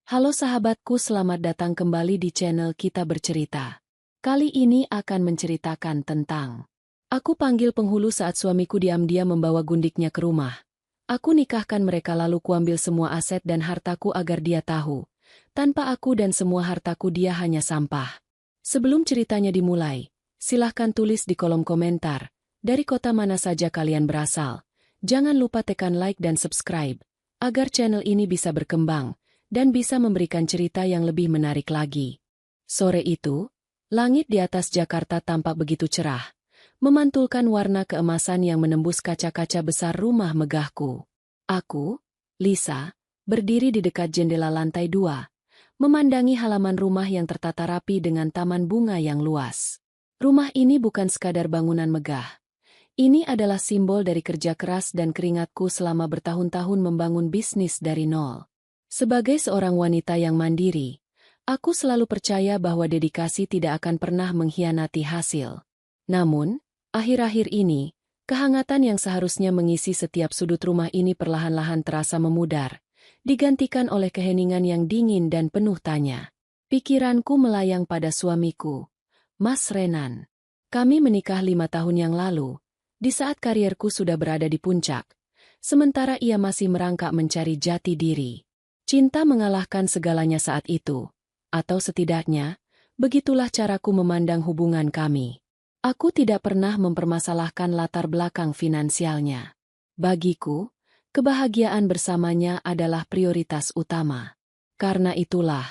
Halo sahabatku, selamat datang kembali di channel Kita Bercerita. Kali ini akan menceritakan tentang aku panggil penghulu saat suamiku diam-diam membawa gundiknya ke rumah. Aku nikahkan mereka lalu kuambil semua aset dan hartaku agar dia tahu. Tanpa aku dan semua hartaku dia hanya sampah. Sebelum ceritanya dimulai, silahkan tulis di kolom komentar, dari kota mana saja kalian berasal. Jangan lupa tekan like dan subscribe, agar channel ini bisa berkembang dan bisa memberikan cerita yang lebih menarik lagi. Sore itu, langit di atas Jakarta tampak begitu cerah, memantulkan warna keemasan yang menembus kaca-kaca besar rumah megahku. Aku, Lisa, berdiri di dekat jendela lantai 2, memandangi halaman rumah yang tertata rapi dengan taman bunga yang luas. Rumah ini bukan sekadar bangunan megah. Ini adalah simbol dari kerja keras dan keringatku selama bertahun-tahun membangun bisnis dari nol. Sebagai seorang wanita yang mandiri, aku selalu percaya bahwa dedikasi tidak akan pernah mengkhianati hasil. Namun, akhir-akhir ini, kehangatan yang seharusnya mengisi setiap sudut rumah ini perlahan-lahan terasa memudar, digantikan oleh keheningan yang dingin dan penuh tanya. Pikiranku melayang pada suamiku, Mas Renan. Kami menikah 5 tahun yang lalu, di saat karierku sudah berada di puncak, sementara ia masih merangkak mencari jati diri. Cinta mengalahkan segalanya saat itu, atau setidaknya, begitulah caraku memandang hubungan kami. Aku tidak pernah mempermasalahkan latar belakang finansialnya. Bagiku, kebahagiaan bersamanya adalah prioritas utama. Karena itulah,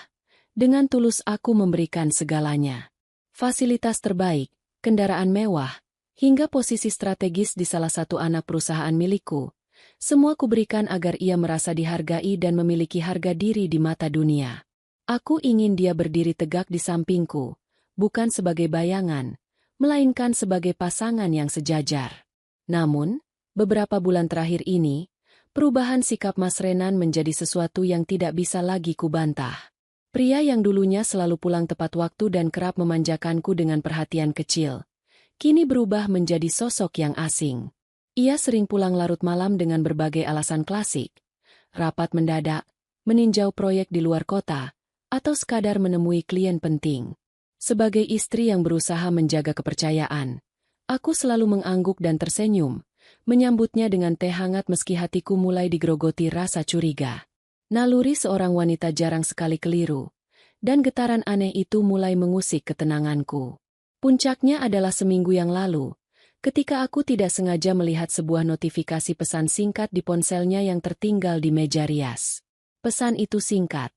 dengan tulus aku memberikan segalanya. Fasilitas terbaik, kendaraan mewah, hingga posisi strategis di salah satu anak perusahaan milikku. Semua kuberikan agar ia merasa dihargai dan memiliki harga diri di mata dunia. Aku ingin dia berdiri tegak di sampingku, bukan sebagai bayangan, melainkan sebagai pasangan yang sejajar. Namun, beberapa bulan terakhir ini, perubahan sikap Mas Renan menjadi sesuatu yang tidak bisa lagi kubantah. Pria yang dulunya selalu pulang tepat waktu dan kerap memanjakanku dengan perhatian kecil, kini berubah menjadi sosok yang asing. Ia sering pulang larut malam dengan berbagai alasan klasik, rapat mendadak, meninjau proyek di luar kota, atau sekadar menemui klien penting. Sebagai istri yang berusaha menjaga kepercayaan, aku selalu mengangguk dan tersenyum, menyambutnya dengan teh hangat meski hatiku mulai digerogoti rasa curiga. Naluri seorang wanita jarang sekali keliru, dan getaran aneh itu mulai mengusik ketenanganku. Puncaknya adalah seminggu yang lalu, ketika aku tidak sengaja melihat sebuah notifikasi pesan singkat di ponselnya yang tertinggal di meja rias. Pesan itu singkat,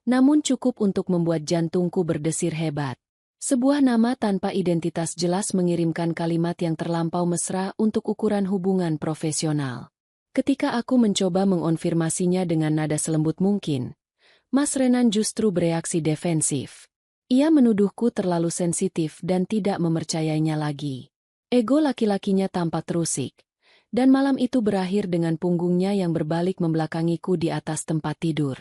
namun cukup untuk membuat jantungku berdesir hebat. Sebuah nama tanpa identitas jelas mengirimkan kalimat yang terlampau mesra untuk ukuran hubungan profesional. Ketika aku mencoba mengonfirmasinya dengan nada selembut mungkin, Mas Renan justru bereaksi defensif. Ia menuduhku terlalu sensitif dan tidak mempercayainya lagi. Ego laki-lakinya tampak terusik, dan malam itu berakhir dengan punggungnya yang berbalik membelakangiku di atas tempat tidur.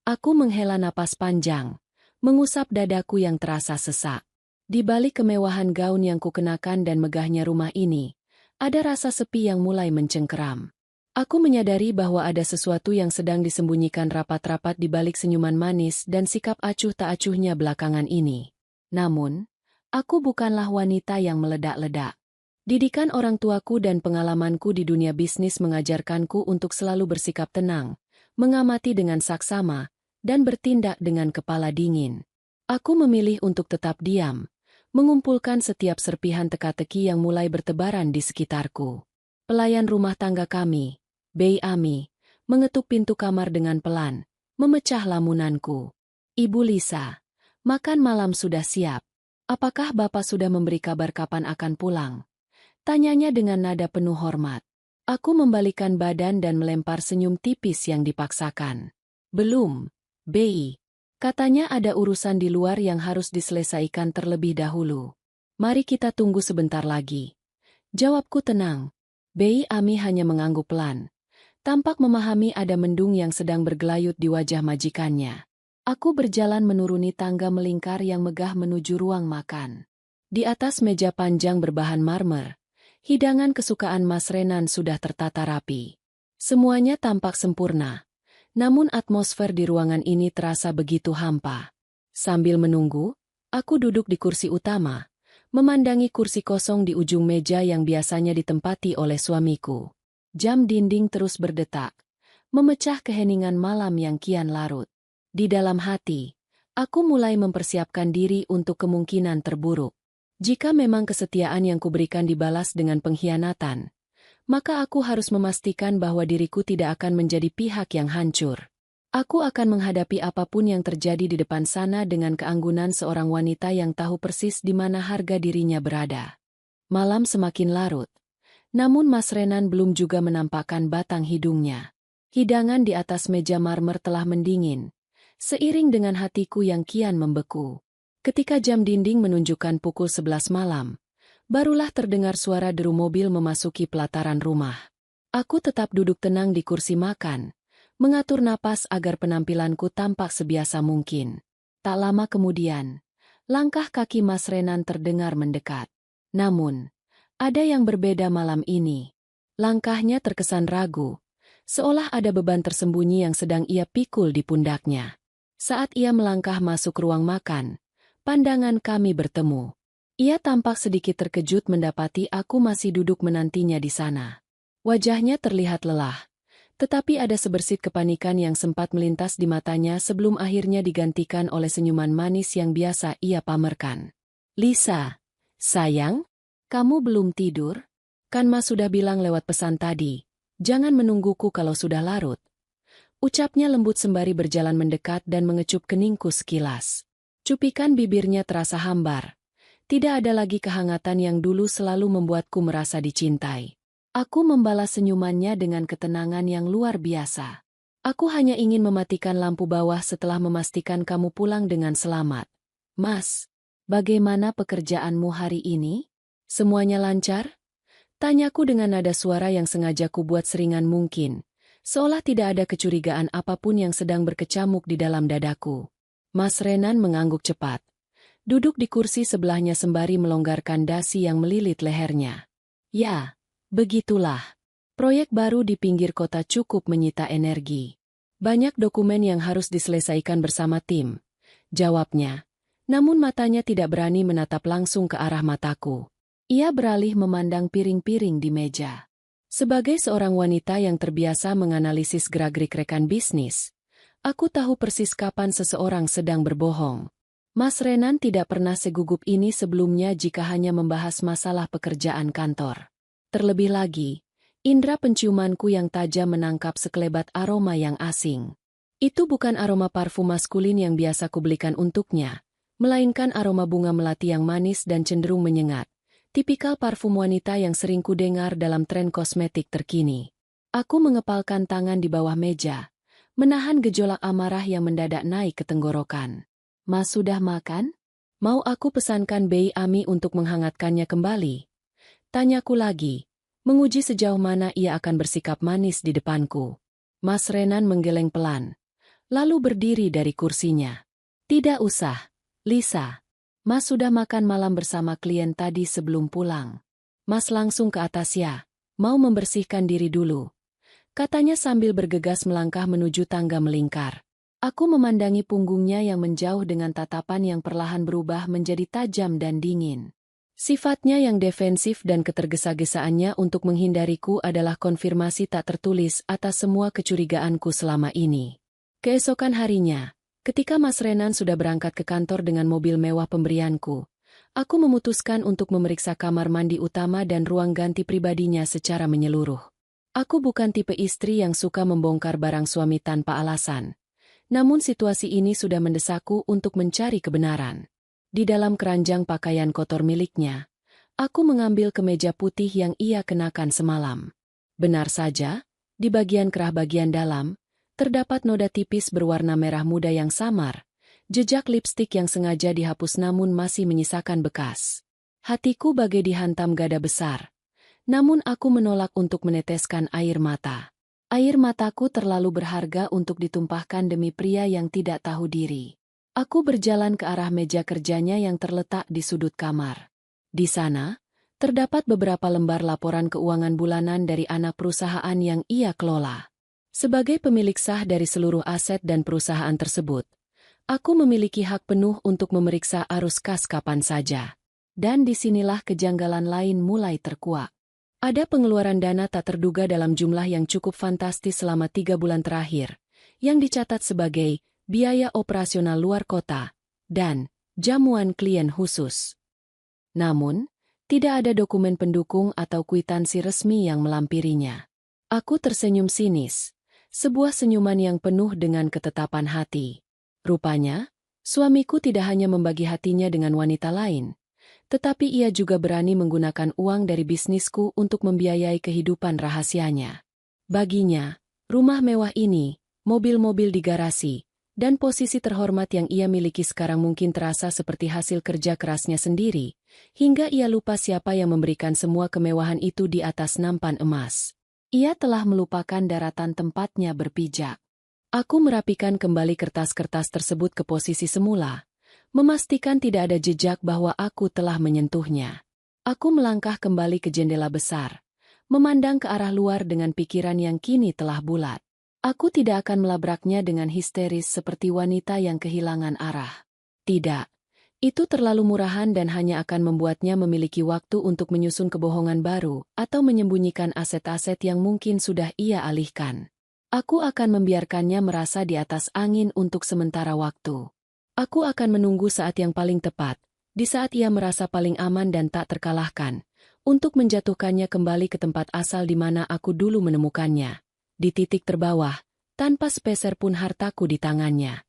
Aku menghela napas panjang, mengusap dadaku yang terasa sesak. Di balik kemewahan gaun yang kukenakan dan megahnya rumah ini, ada rasa sepi yang mulai mencengkeram. Aku menyadari bahwa ada sesuatu yang sedang disembunyikan rapat-rapat di balik senyuman manis dan sikap acuh tak acuhnya belakangan ini. Namun, aku bukanlah wanita yang meledak-ledak. Didikan orang tuaku dan pengalamanku di dunia bisnis mengajarkanku untuk selalu bersikap tenang, mengamati dengan saksama, dan bertindak dengan kepala dingin. Aku memilih untuk tetap diam, mengumpulkan setiap serpihan teka-teki yang mulai bertebaran di sekitarku. Pelayan rumah tangga kami, Bei Ami, mengetuk pintu kamar dengan pelan, memecah lamunanku. Ibu Lisa, makan malam sudah siap. Apakah Bapak sudah memberi kabar kapan akan pulang? Tanyanya dengan nada penuh hormat. Aku membalikan badan dan melempar senyum tipis yang dipaksakan. Belum, Bei. Katanya ada urusan di luar yang harus diselesaikan terlebih dahulu. Mari kita tunggu sebentar lagi. Jawabku tenang. Bei Ami hanya mengangguk pelan. Tampak memahami ada mendung yang sedang bergelayut di wajah majikannya. Aku berjalan menuruni tangga melingkar yang megah menuju ruang makan. Di atas meja panjang berbahan marmer, hidangan kesukaan Mas Renan sudah tertata rapi. Semuanya tampak sempurna, Namun atmosfer di ruangan ini terasa begitu hampa. Sambil menunggu, aku duduk di kursi utama, memandangi kursi kosong di ujung meja yang biasanya ditempati oleh suamiku. Jam dinding terus berdetak, memecah keheningan malam yang kian larut. Di dalam hati, aku mulai mempersiapkan diri untuk kemungkinan terburuk. Jika memang kesetiaan yang kuberikan dibalas dengan pengkhianatan, maka aku harus memastikan bahwa diriku tidak akan menjadi pihak yang hancur. Aku akan menghadapi apapun yang terjadi di depan sana dengan keanggunan seorang wanita yang tahu persis di mana harga dirinya berada. Malam semakin larut, namun Mas Renan belum juga menampakkan batang hidungnya. Hidangan di atas meja marmer telah mendingin, seiring dengan hatiku yang kian membeku. Ketika jam dinding menunjukkan pukul 11 malam, barulah terdengar suara deru mobil memasuki pelataran rumah. Aku tetap duduk tenang di kursi makan, mengatur napas agar penampilanku tampak sebiasa mungkin. Tak lama kemudian, langkah kaki Mas Renan terdengar mendekat. Namun, ada yang berbeda malam ini. Langkahnya terkesan ragu, seolah ada beban tersembunyi yang sedang ia pikul di pundaknya. Saat ia melangkah masuk ruang makan, pandangan kami bertemu. Ia tampak sedikit terkejut mendapati aku masih duduk menantinya di sana. Wajahnya terlihat lelah, tetapi ada sebersit kepanikan yang sempat melintas di matanya sebelum akhirnya digantikan oleh senyuman manis yang biasa ia pamerkan. "Lisa, sayang, kamu belum tidur? Kan Mas sudah bilang lewat pesan tadi, jangan menungguku kalau sudah larut." Ucapnya lembut sembari berjalan mendekat dan mengecup keningku sekilas. Cupikan bibirnya terasa hambar. Tidak ada lagi kehangatan yang dulu selalu membuatku merasa dicintai. Aku membalas senyumannya dengan ketenangan yang luar biasa. "Aku hanya ingin mematikan lampu bawah setelah memastikan kamu pulang dengan selamat. Mas, bagaimana pekerjaanmu hari ini? Semuanya lancar?" Tanyaku dengan nada suara yang sengaja kubuat seringan mungkin, seolah tidak ada kecurigaan apapun yang sedang berkecamuk di dalam dadaku. Mas Renan mengangguk cepat, duduk di kursi sebelahnya sembari melonggarkan dasi yang melilit lehernya. "Ya, begitulah. Proyek baru di pinggir kota cukup menyita energi. Banyak dokumen yang harus diselesaikan bersama tim," jawabnya. Namun matanya tidak berani menatap langsung ke arah mataku. Ia beralih memandang piring-piring di meja. Sebagai seorang wanita yang terbiasa menganalisis gerak-gerik rekan bisnis, aku tahu persis kapan seseorang sedang berbohong. Mas Renan tidak pernah segugup ini sebelumnya jika hanya membahas masalah pekerjaan kantor. Terlebih lagi, indera penciumanku yang tajam menangkap sekelebat aroma yang asing. Itu bukan aroma parfum maskulin yang biasa kubelikan untuknya, melainkan aroma bunga melati yang manis dan cenderung menyengat, tipikal parfum wanita yang sering kudengar dalam tren kosmetik terkini. Aku mengepalkan tangan di bawah meja, menahan gejolak amarah yang mendadak naik ke tenggorokan. "Mas sudah makan? Mau aku pesankan bei Ami untuk menghangatkannya kembali?" Tanyaku lagi, menguji sejauh mana ia akan bersikap manis di depanku. Mas Renan menggeleng pelan, lalu berdiri dari kursinya. "Tidak usah, Lisa. Mas sudah makan malam bersama klien tadi sebelum pulang. Mas langsung ke atas ya, mau membersihkan diri dulu," katanya sambil bergegas melangkah menuju tangga melingkar. Aku memandangi punggungnya yang menjauh dengan tatapan yang perlahan berubah menjadi tajam dan dingin. Sifatnya yang defensif dan ketergesa-gesaannya untuk menghindariku adalah konfirmasi tak tertulis atas semua kecurigaanku selama ini. Keesokan harinya, ketika Mas Renan sudah berangkat ke kantor dengan mobil mewah pemberianku, aku memutuskan untuk memeriksa kamar mandi utama dan ruang ganti pribadinya secara menyeluruh. Aku bukan tipe istri yang suka membongkar barang suami tanpa alasan. Namun situasi ini sudah mendesakku untuk mencari kebenaran. Di dalam keranjang pakaian kotor miliknya, aku mengambil kemeja putih yang ia kenakan semalam. Benar saja, di bagian kerah bagian dalam, terdapat noda tipis berwarna merah muda yang samar, jejak lipstik yang sengaja dihapus namun masih menyisakan bekas. Hatiku bagai dihantam gada besar, namun aku menolak untuk meneteskan air mata. Air mataku terlalu berharga untuk ditumpahkan demi pria yang tidak tahu diri. Aku berjalan ke arah meja kerjanya yang terletak di sudut kamar. Di sana, terdapat beberapa lembar laporan keuangan bulanan dari anak perusahaan yang ia kelola. Sebagai pemilik sah dari seluruh aset dan perusahaan tersebut, aku memiliki hak penuh untuk memeriksa arus kas kapan saja. Dan disinilah kejanggalan lain mulai terkuak. Ada pengeluaran dana tak terduga dalam jumlah yang cukup fantastis selama 3 bulan terakhir, yang dicatat sebagai biaya operasional luar kota dan jamuan klien khusus. Namun, tidak ada dokumen pendukung atau kwitansi resmi yang melampirinya. Aku tersenyum sinis, sebuah senyuman yang penuh dengan ketetapan hati. Rupanya, suamiku tidak hanya membagi hatinya dengan wanita lain, tetapi ia juga berani menggunakan uang dari bisnisku untuk membiayai kehidupan rahasianya. Baginya, rumah mewah ini, mobil-mobil di garasi, dan posisi terhormat yang ia miliki sekarang mungkin terasa seperti hasil kerja kerasnya sendiri, hingga ia lupa siapa yang memberikan semua kemewahan itu di atas nampan emas. Ia telah melupakan daratan tempatnya berpijak. Aku merapikan kembali kertas-kertas tersebut ke posisi semula, memastikan tidak ada jejak bahwa aku telah menyentuhnya. Aku melangkah kembali ke jendela besar, memandang ke arah luar dengan pikiran yang kini telah bulat. Aku tidak akan melabraknya dengan histeris seperti wanita yang kehilangan arah. Tidak, itu terlalu murahan dan hanya akan membuatnya memiliki waktu untuk menyusun kebohongan baru atau menyembunyikan aset-aset yang mungkin sudah ia alihkan. Aku akan membiarkannya merasa di atas angin untuk sementara waktu. Aku akan menunggu saat yang paling tepat, di saat ia merasa paling aman dan tak terkalahkan, untuk menjatuhkannya kembali ke tempat asal di mana aku dulu menemukannya. Di titik terbawah, tanpa sepeser pun hartaku di tangannya.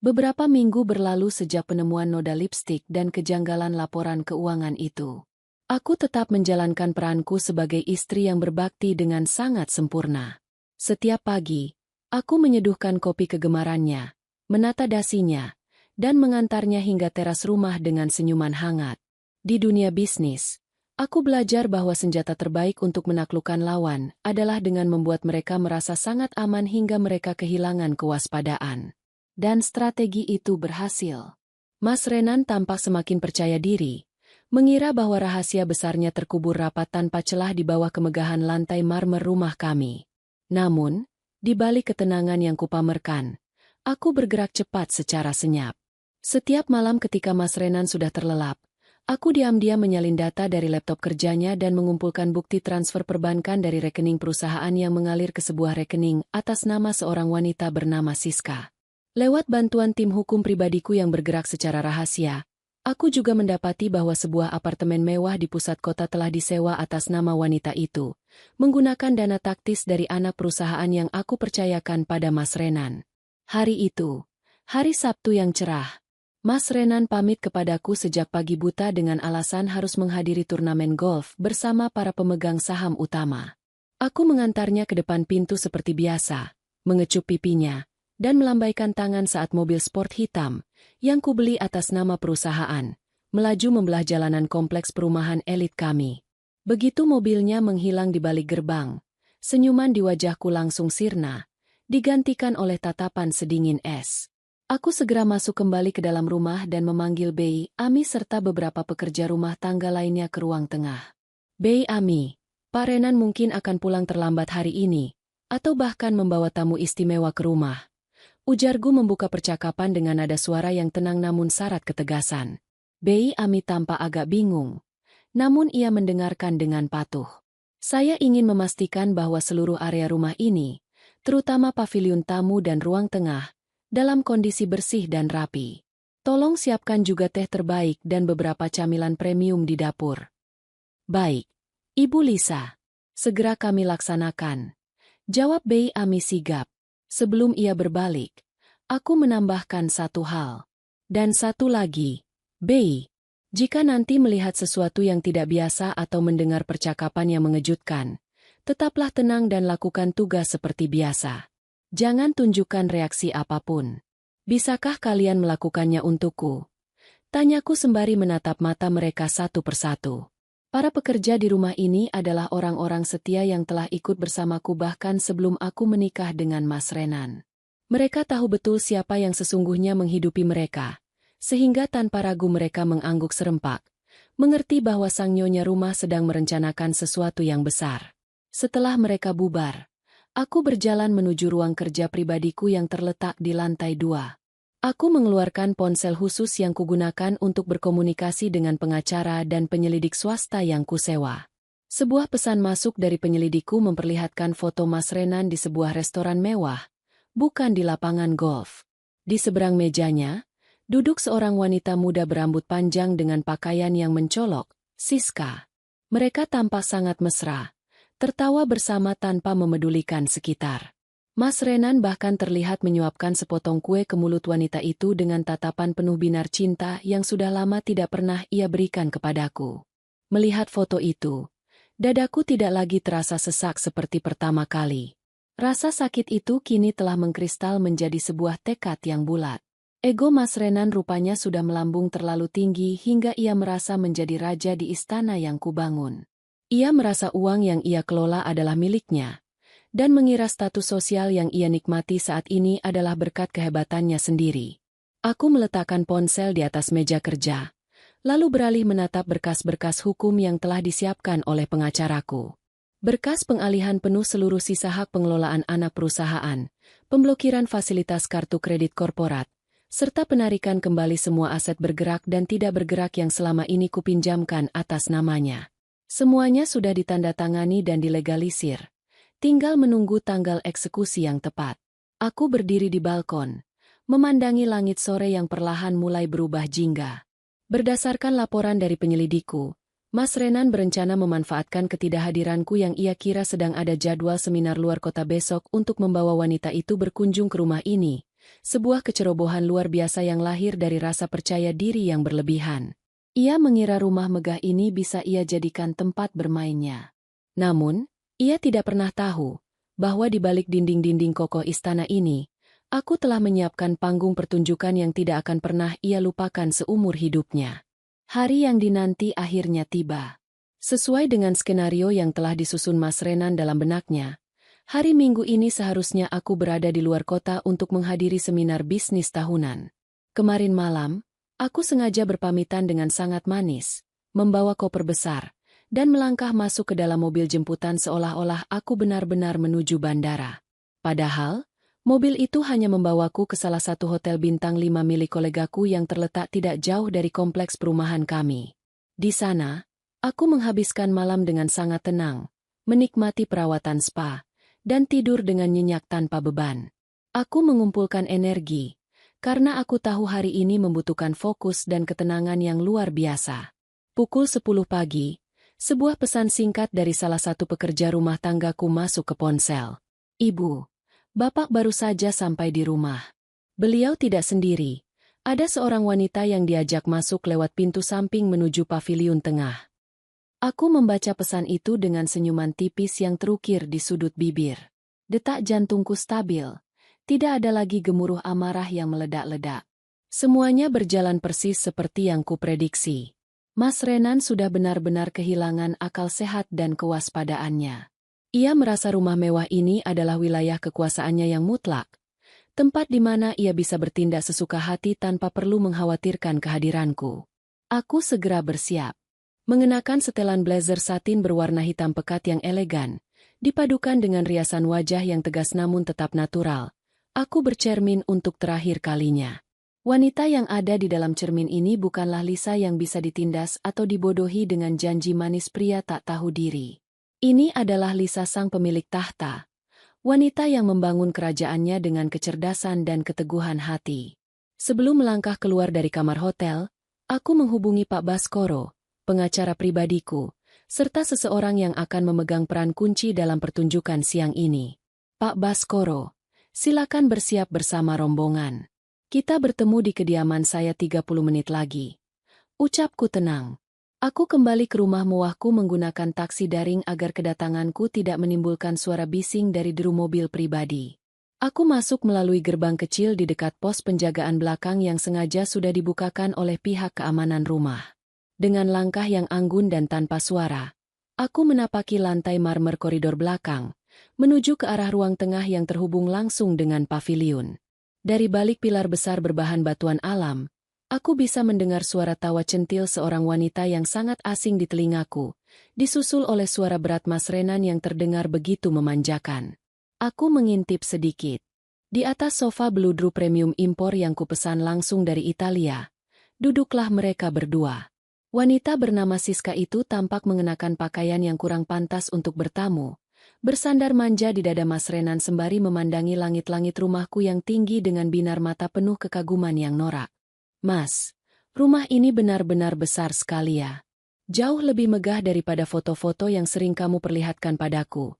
Beberapa minggu berlalu sejak penemuan noda lipstik dan kejanggalan laporan keuangan itu. Aku tetap menjalankan peranku sebagai istri yang berbakti dengan sangat sempurna. Setiap pagi, aku menyeduhkan kopi kegemarannya, menata dasinya, dan mengantarnya hingga teras rumah dengan senyuman hangat. Di dunia bisnis, aku belajar bahwa senjata terbaik untuk menaklukkan lawan adalah dengan membuat mereka merasa sangat aman hingga mereka kehilangan kewaspadaan. Dan strategi itu berhasil. Mas Renan tampak semakin percaya diri, mengira bahwa rahasia besarnya terkubur rapat tanpa celah di bawah kemegahan lantai marmer rumah kami. Namun, di balik ketenangan yang kupamerkan, aku bergerak cepat secara senyap. Setiap malam ketika Mas Renan sudah terlelap, aku diam-diam menyalin data dari laptop kerjanya dan mengumpulkan bukti transfer perbankan dari rekening perusahaan yang mengalir ke sebuah rekening atas nama seorang wanita bernama Siska. Lewat bantuan tim hukum pribadiku yang bergerak secara rahasia, aku juga mendapati bahwa sebuah apartemen mewah di pusat kota telah disewa atas nama wanita itu, menggunakan dana taktis dari anak perusahaan yang aku percayakan pada Mas Renan. Hari itu, hari Sabtu yang cerah, Mas Renan pamit kepadaku sejak pagi buta dengan alasan harus menghadiri turnamen golf bersama para pemegang saham utama. Aku mengantarnya ke depan pintu seperti biasa, mengecup pipinya, dan melambaikan tangan saat mobil sport hitam, yang kubeli atas nama perusahaan, melaju membelah jalanan kompleks perumahan elit kami. Begitu mobilnya menghilang di balik gerbang, senyuman di wajahku langsung sirna, digantikan oleh tatapan sedingin es. Aku segera masuk kembali ke dalam rumah dan memanggil Bei, Ami serta beberapa pekerja rumah tangga lainnya ke ruang tengah. Bei Ami, Pak Renan mungkin akan pulang terlambat hari ini, atau bahkan membawa tamu istimewa ke rumah. Ujarku membuka percakapan dengan nada suara yang tenang namun syarat ketegasan. Bei Ami tampak agak bingung, namun ia mendengarkan dengan patuh. Saya ingin memastikan bahwa seluruh area rumah ini, terutama paviliun tamu dan ruang tengah, dalam kondisi bersih dan rapi. Tolong siapkan juga teh terbaik dan beberapa camilan premium di dapur. Baik, Ibu Lisa. Segera kami laksanakan. Jawab Bei Ami sigap. Sebelum ia berbalik, aku menambahkan satu hal. Dan satu lagi, Bei. Jika nanti melihat sesuatu yang tidak biasa atau mendengar percakapan yang mengejutkan, tetaplah tenang dan lakukan tugas seperti biasa. Jangan tunjukkan reaksi apapun. Bisakah kalian melakukannya untukku? Tanyaku sembari menatap mata mereka satu persatu. Para pekerja di rumah ini adalah orang-orang setia yang telah ikut bersamaku bahkan sebelum aku menikah dengan Mas Renan. Mereka tahu betul siapa yang sesungguhnya menghidupi mereka, sehingga tanpa ragu mereka mengangguk serempak, mengerti bahwa sang nyonya rumah sedang merencanakan sesuatu yang besar. Setelah mereka bubar, Aku berjalan menuju ruang kerja pribadiku yang terletak di lantai 2. Aku mengeluarkan ponsel khusus yang kugunakan untuk berkomunikasi dengan pengacara dan penyelidik swasta yang kusewa. Sebuah pesan masuk dari penyelidikku memperlihatkan foto Mas Renan di sebuah restoran mewah, bukan di lapangan golf. Di seberang mejanya, duduk seorang wanita muda berambut panjang dengan pakaian yang mencolok, Siska. Mereka tampak sangat mesra, tertawa bersama tanpa memedulikan sekitar. Mas Renan bahkan terlihat menyuapkan sepotong kue ke mulut wanita itu dengan tatapan penuh binar cinta yang sudah lama tidak pernah ia berikan kepadaku. Melihat foto itu, dadaku tidak lagi terasa sesak seperti pertama kali. Rasa sakit itu kini telah mengkristal menjadi sebuah tekad yang bulat. Ego Mas Renan rupanya sudah melambung terlalu tinggi hingga ia merasa menjadi raja di istana yang kubangun. Ia merasa uang yang ia kelola adalah miliknya, dan mengira status sosial yang ia nikmati saat ini adalah berkat kehebatannya sendiri. Aku meletakkan ponsel di atas meja kerja, lalu beralih menatap berkas-berkas hukum yang telah disiapkan oleh pengacaraku. Berkas pengalihan penuh seluruh sisa hak pengelolaan anak perusahaan, pemblokiran fasilitas kartu kredit korporat, serta penarikan kembali semua aset bergerak dan tidak bergerak yang selama ini kupinjamkan atas namanya. Semuanya sudah ditandatangani dan dilegalisir. Tinggal menunggu tanggal eksekusi yang tepat. Aku berdiri di balkon, memandangi langit sore yang perlahan mulai berubah jingga. Berdasarkan laporan dari penyelidikku, Mas Renan berencana memanfaatkan ketidakhadiranku yang ia kira sedang ada jadwal seminar luar kota besok untuk membawa wanita itu berkunjung ke rumah ini. Sebuah kecerobohan luar biasa yang lahir dari rasa percaya diri yang berlebihan. Ia mengira rumah megah ini bisa ia jadikan tempat bermainnya. Namun, ia tidak pernah tahu bahwa di balik dinding-dinding kokoh istana ini, aku telah menyiapkan panggung pertunjukan yang tidak akan pernah ia lupakan seumur hidupnya. Hari yang dinanti akhirnya tiba. Sesuai dengan skenario yang telah disusun Mas Renan dalam benaknya, hari Minggu ini seharusnya aku berada di luar kota untuk menghadiri seminar bisnis tahunan. Kemarin malam, aku sengaja berpamitan dengan sangat manis, membawa koper besar, dan melangkah masuk ke dalam mobil jemputan seolah-olah aku benar-benar menuju bandara. Padahal, mobil itu hanya membawaku ke salah satu hotel bintang 5 milik kolegaku yang terletak tidak jauh dari kompleks perumahan kami. Di sana, aku menghabiskan malam dengan sangat tenang, menikmati perawatan spa, dan tidur dengan nyenyak tanpa beban. Aku mengumpulkan energi, karena aku tahu hari ini membutuhkan fokus dan ketenangan yang luar biasa. Pukul 10 pagi, sebuah pesan singkat dari salah satu pekerja rumah tanggaku masuk ke ponsel. Ibu, Bapak baru saja sampai di rumah. Beliau tidak sendiri. Ada seorang wanita yang diajak masuk lewat pintu samping menuju paviliun tengah. Aku membaca pesan itu dengan senyuman tipis yang terukir di sudut bibir. Detak jantungku stabil. Tidak ada lagi gemuruh amarah yang meledak-ledak. Semuanya berjalan persis seperti yang kuprediksi. Mas Renan sudah benar-benar kehilangan akal sehat dan kewaspadaannya. Ia merasa rumah mewah ini adalah wilayah kekuasaannya yang mutlak, tempat di mana ia bisa bertindak sesuka hati tanpa perlu mengkhawatirkan kehadiranku. Aku segera bersiap. Mengenakan setelan blazer satin berwarna hitam pekat yang elegan, dipadukan dengan riasan wajah yang tegas namun tetap natural. Aku bercermin untuk terakhir kalinya. Wanita yang ada di dalam cermin ini bukanlah Lisa yang bisa ditindas atau dibodohi dengan janji manis pria tak tahu diri. Ini adalah Lisa sang pemilik tahta, wanita yang membangun kerajaannya dengan kecerdasan dan keteguhan hati. Sebelum melangkah keluar dari kamar hotel, aku menghubungi Pak Baskoro, pengacara pribadiku, serta seseorang yang akan memegang peran kunci dalam pertunjukan siang ini. Pak Baskoro, silakan bersiap bersama rombongan. Kita bertemu di kediaman saya 30 menit lagi. Ucapku tenang. Aku kembali ke rumah mewahku menggunakan taksi daring agar kedatanganku tidak menimbulkan suara bising dari deru mobil pribadi. Aku masuk melalui gerbang kecil di dekat pos penjagaan belakang yang sengaja sudah dibukakan oleh pihak keamanan rumah. Dengan langkah yang anggun dan tanpa suara, aku menapaki lantai marmer koridor belakang, menuju ke arah ruang tengah yang terhubung langsung dengan paviliun. Dari balik pilar besar berbahan batuan alam, aku bisa mendengar suara tawa centil seorang wanita yang sangat asing di telingaku, disusul oleh suara berat Mas Renan yang terdengar begitu memanjakan. Aku mengintip sedikit. Di atas sofa Bludru premium impor yang kupesan langsung dari Italia, duduklah mereka berdua. Wanita bernama Siska itu tampak mengenakan pakaian yang kurang pantas untuk bertamu, bersandar manja di dada Mas Renan sembari memandangi langit-langit rumahku yang tinggi dengan binar mata penuh kekaguman yang norak. "Mas, rumah ini benar-benar besar sekali ya. Jauh lebih megah daripada foto-foto yang sering kamu perlihatkan padaku,"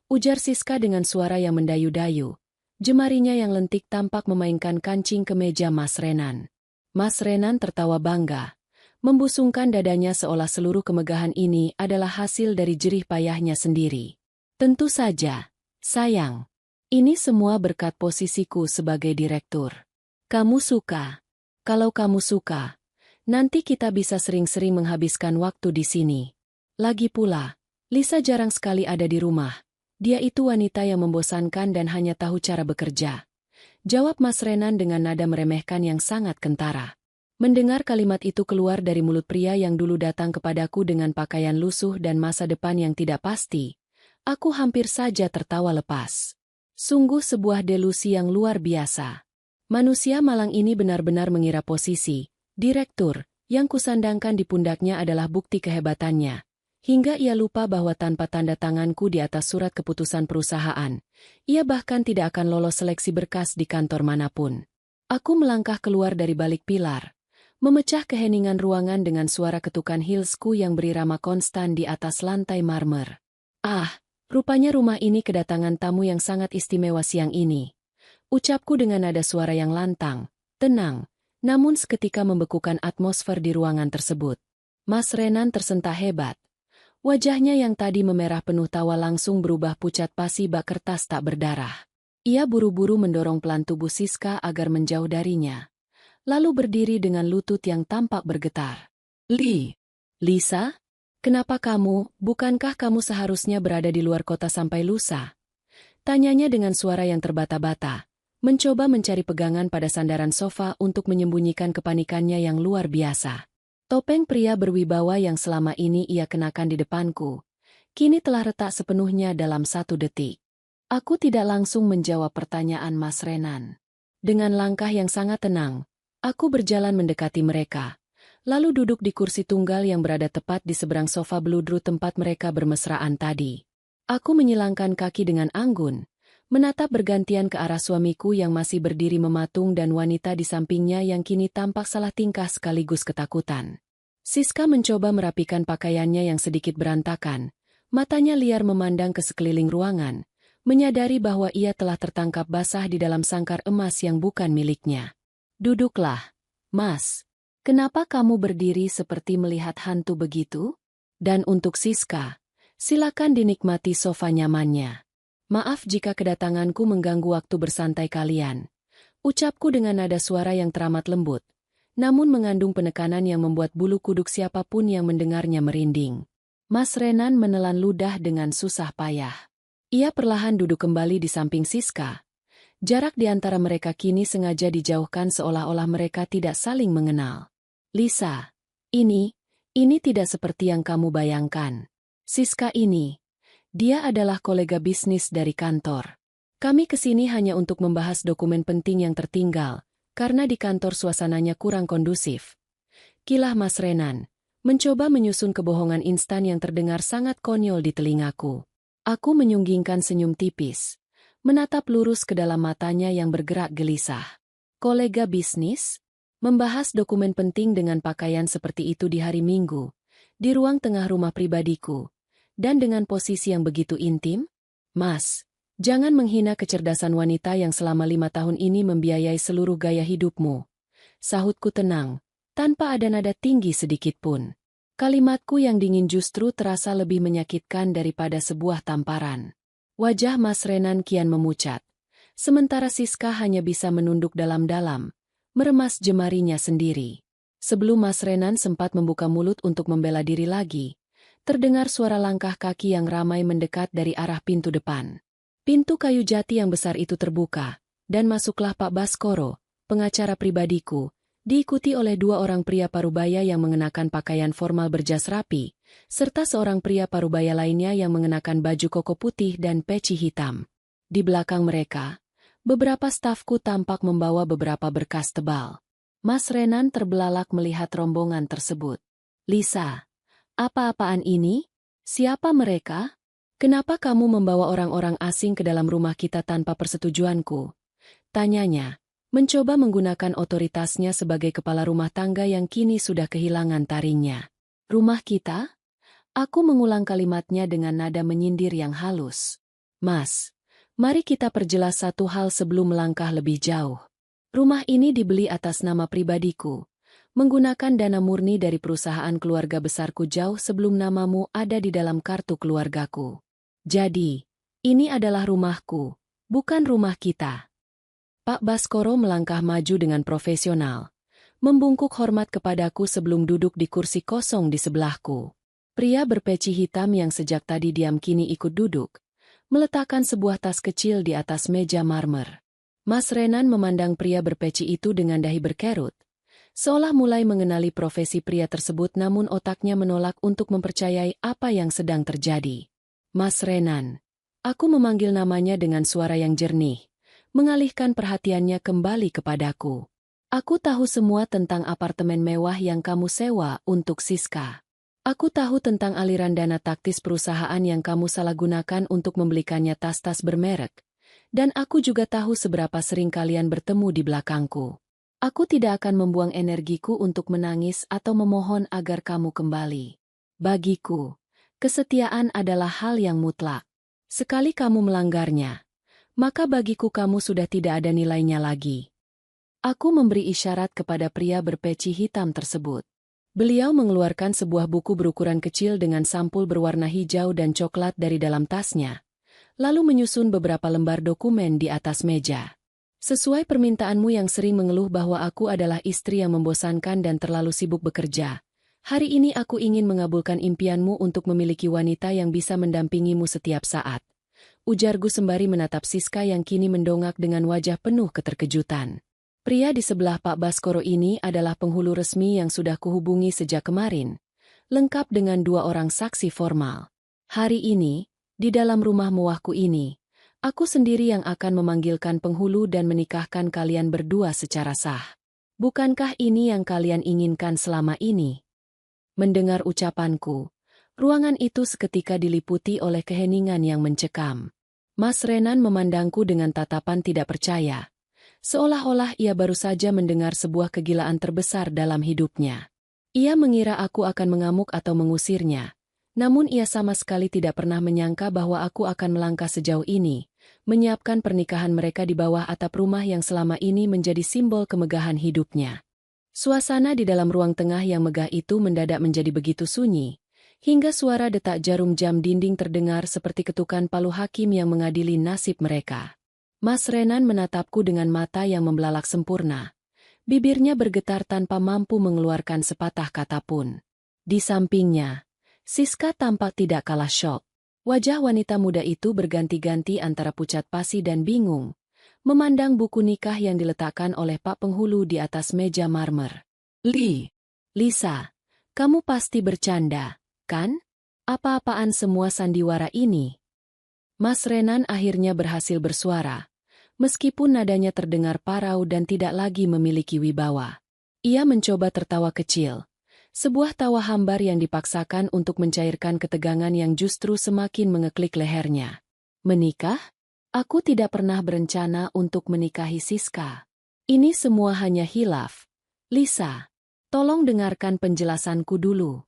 ujar Siska dengan suara yang mendayu-dayu. Jemarinya yang lentik tampak memainkan kancing ke meja Mas Renan. Mas Renan tertawa bangga, membusungkan dadanya seolah seluruh kemegahan ini adalah hasil dari jerih payahnya sendiri. "Tentu saja, sayang. Ini semua berkat posisiku sebagai direktur. Kamu suka? Kalau kamu suka, nanti kita bisa sering-sering menghabiskan waktu di sini. Lagi pula, Lisa jarang sekali ada di rumah. Dia itu wanita yang membosankan dan hanya tahu cara bekerja," jawab Mas Renan dengan nada meremehkan yang sangat kentara. Mendengar kalimat itu keluar dari mulut pria yang dulu datang kepadaku dengan pakaian lusuh dan masa depan yang tidak pasti, aku hampir saja tertawa lepas. Sungguh sebuah delusi yang luar biasa. Manusia malang ini benar-benar mengira posisi direktur yang kusandangkan di pundaknya adalah bukti kehebatannya, hingga ia lupa bahwa tanpa tanda tanganku di atas surat keputusan perusahaan, ia bahkan tidak akan lolos seleksi berkas di kantor manapun. Aku melangkah keluar dari balik pilar, memecah keheningan ruangan dengan suara ketukan heelsku yang berirama konstan di atas lantai marmer. "Ah, rupanya rumah ini kedatangan tamu yang sangat istimewa siang ini," ucapku dengan nada suara yang lantang, tenang, namun seketika membekukan atmosfer di ruangan tersebut. Mas Renan tersentak hebat. Wajahnya yang tadi memerah penuh tawa langsung berubah pucat pasi bak kertas tak berdarah. Ia buru-buru mendorong pelan tubuh Siska agar menjauh darinya, lalu berdiri dengan lutut yang tampak bergetar. Lisa? Kenapa kamu, bukankah kamu seharusnya berada di luar kota sampai lusa?" Tanyanya dengan suara yang terbata-bata, mencoba mencari pegangan pada sandaran sofa untuk menyembunyikan kepanikannya yang luar biasa. Topeng pria berwibawa yang selama ini ia kenakan di depanku, kini telah retak sepenuhnya dalam 1 detik. Aku tidak langsung menjawab pertanyaan Mas Renan. Dengan langkah yang sangat tenang, aku berjalan mendekati mereka, lalu duduk di kursi tunggal yang berada tepat di seberang sofa Bludru tempat mereka bermesraan tadi. Aku menyilangkan kaki dengan anggun, menatap bergantian ke arah suamiku yang masih berdiri mematung dan wanita di sampingnya yang kini tampak salah tingkah sekaligus ketakutan. Siska mencoba merapikan pakaiannya yang sedikit berantakan, matanya liar memandang ke sekeliling ruangan, menyadari bahwa ia telah tertangkap basah di dalam sangkar emas yang bukan miliknya. "Duduklah, Mas. Kenapa kamu berdiri seperti melihat hantu begitu? Dan untuk Siska, silakan dinikmati sofa nyamannya. Maaf jika kedatanganku mengganggu waktu bersantai kalian," ucapku dengan nada suara yang teramat lembut, namun mengandung penekanan yang membuat bulu kuduk siapapun yang mendengarnya merinding. Mas Renan menelan ludah dengan susah payah. Ia perlahan duduk kembali di samping Siska. Jarak di antara mereka kini sengaja dijauhkan seolah-olah mereka tidak saling mengenal. "Lisa, ini tidak seperti yang kamu bayangkan. Siska ini, dia adalah kolega bisnis dari kantor. Kami kesini hanya untuk membahas dokumen penting yang tertinggal, karena di kantor suasananya kurang kondusif." Kilah Mas Renan, mencoba menyusun kebohongan instan yang terdengar sangat konyol di telingaku. Aku menyunggingkan senyum tipis, menatap lurus ke dalam matanya yang bergerak gelisah. "Kolega bisnis? Membahas dokumen penting dengan pakaian seperti itu di hari Minggu, di ruang tengah rumah pribadiku, dan dengan posisi yang begitu intim? Mas, jangan menghina kecerdasan wanita yang selama 5 tahun ini membiayai seluruh gaya hidupmu," sahutku tenang, tanpa ada nada tinggi sedikit pun. Kalimatku yang dingin justru terasa lebih menyakitkan daripada sebuah tamparan. Wajah Mas Renan kian memucat, sementara Siska hanya bisa menunduk dalam-dalam, meremas jemarinya sendiri. Sebelum Mas Renan sempat membuka mulut untuk membela diri lagi, terdengar suara langkah kaki yang ramai mendekat dari arah pintu depan. Pintu kayu jati yang besar itu terbuka, dan masuklah Pak Baskoro, pengacara pribadiku, diikuti oleh 2 orang pria parubaya yang mengenakan pakaian formal berjas rapi, serta seorang pria parubaya lainnya yang mengenakan baju koko putih dan peci hitam. Di belakang mereka, beberapa stafku tampak membawa beberapa berkas tebal. Mas Renan terbelalak melihat rombongan tersebut. Lisa, apa-apaan ini? Siapa mereka? Kenapa kamu membawa orang-orang asing ke dalam rumah kita tanpa persetujuanku? Tanyanya, mencoba menggunakan otoritasnya sebagai kepala rumah tangga yang kini sudah kehilangan taringnya. Rumah kita? Aku mengulang kalimatnya dengan nada menyindir yang halus. Mas, mari kita perjelas satu hal sebelum melangkah lebih jauh. Rumah ini dibeli atas nama pribadiku, menggunakan dana murni dari perusahaan keluarga besarku jauh sebelum namamu ada di dalam kartu keluargaku. Jadi, ini adalah rumahku, bukan rumah kita. Pak Baskoro melangkah maju dengan profesional, membungkuk hormat kepadaku sebelum duduk di kursi kosong di sebelahku. Pria berpeci hitam yang sejak tadi diam kini ikut duduk, meletakkan sebuah tas kecil di atas meja marmer. Mas Renan memandang pria berpeci itu dengan dahi berkerut, seolah mulai mengenali profesi pria tersebut namun otaknya menolak untuk mempercayai apa yang sedang terjadi. Mas Renan, aku memanggil namanya dengan suara yang jernih, mengalihkan perhatiannya kembali kepadaku. Aku tahu semua tentang apartemen mewah yang kamu sewa untuk Siska. Aku tahu tentang aliran dana taktis perusahaan yang kamu salahgunakan untuk membelikannya tas-tas bermerek. Dan aku juga tahu seberapa sering kalian bertemu di belakangku. Aku tidak akan membuang energiku untuk menangis atau memohon agar kamu kembali. Bagiku, kesetiaan adalah hal yang mutlak. Sekali kamu melanggarnya, maka bagiku kamu sudah tidak ada nilainya lagi. Aku memberi isyarat kepada pria berpeci hitam tersebut. Beliau mengeluarkan sebuah buku berukuran kecil dengan sampul berwarna hijau dan coklat dari dalam tasnya, lalu menyusun beberapa lembar dokumen di atas meja. Sesuai permintaanmu yang sering mengeluh bahwa aku adalah istri yang membosankan dan terlalu sibuk bekerja, hari ini aku ingin mengabulkan impianmu untuk memiliki wanita yang bisa mendampingimu setiap saat. Ujarku sembari menatap Siska yang kini mendongak dengan wajah penuh keterkejutan. Pria di sebelah Pak Baskoro ini adalah penghulu resmi yang sudah kuhubungi sejak kemarin, lengkap dengan 2 orang saksi formal. Hari ini, di dalam rumah mewahku ini, aku sendiri yang akan memanggilkan penghulu dan menikahkan kalian berdua secara sah. Bukankah ini yang kalian inginkan selama ini? Mendengar ucapanku, ruangan itu seketika diliputi oleh keheningan yang mencekam. Mas Renan memandangku dengan tatapan tidak percaya, seolah-olah ia baru saja mendengar sebuah kegilaan terbesar dalam hidupnya. Ia mengira aku akan mengamuk atau mengusirnya, namun ia sama sekali tidak pernah menyangka bahwa aku akan melangkah sejauh ini, menyiapkan pernikahan mereka di bawah atap rumah yang selama ini menjadi simbol kemegahan hidupnya. Suasana di dalam ruang tengah yang megah itu mendadak menjadi begitu sunyi, hingga suara detak jarum jam dinding terdengar seperti ketukan palu hakim yang mengadili nasib mereka. Mas Renan menatapku dengan mata yang membelalak sempurna. Bibirnya bergetar tanpa mampu mengeluarkan sepatah kata pun. Di sampingnya, Siska tampak tidak kalah syok. Wajah wanita muda itu berganti-ganti antara pucat pasi dan bingung, memandang buku nikah yang diletakkan oleh Pak Penghulu di atas meja marmer. Lisa, kamu pasti bercanda, kan? Apa-apaan semua sandiwara ini? Mas Renan akhirnya berhasil bersuara, meskipun nadanya terdengar parau dan tidak lagi memiliki wibawa. Ia mencoba tertawa kecil, sebuah tawa hambar yang dipaksakan untuk mencairkan ketegangan yang justru semakin mengeklik lehernya. Menikah? Aku tidak pernah berencana untuk menikahi Siska. Ini semua hanya hilaf. Lisa, tolong dengarkan penjelasanku dulu.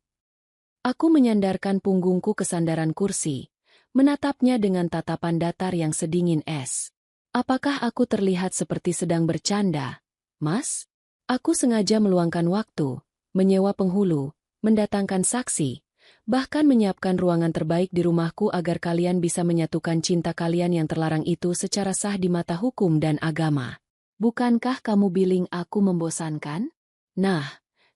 Aku menyandarkan punggungku ke sandaran kursi, menatapnya dengan tatapan datar yang sedingin es. Apakah aku terlihat seperti sedang bercanda, Mas? Aku sengaja meluangkan waktu, menyewa penghulu, mendatangkan saksi, bahkan menyiapkan ruangan terbaik di rumahku agar kalian bisa menyatukan cinta kalian yang terlarang itu secara sah di mata hukum dan agama. Bukankah kamu bilang aku membosankan? Nah,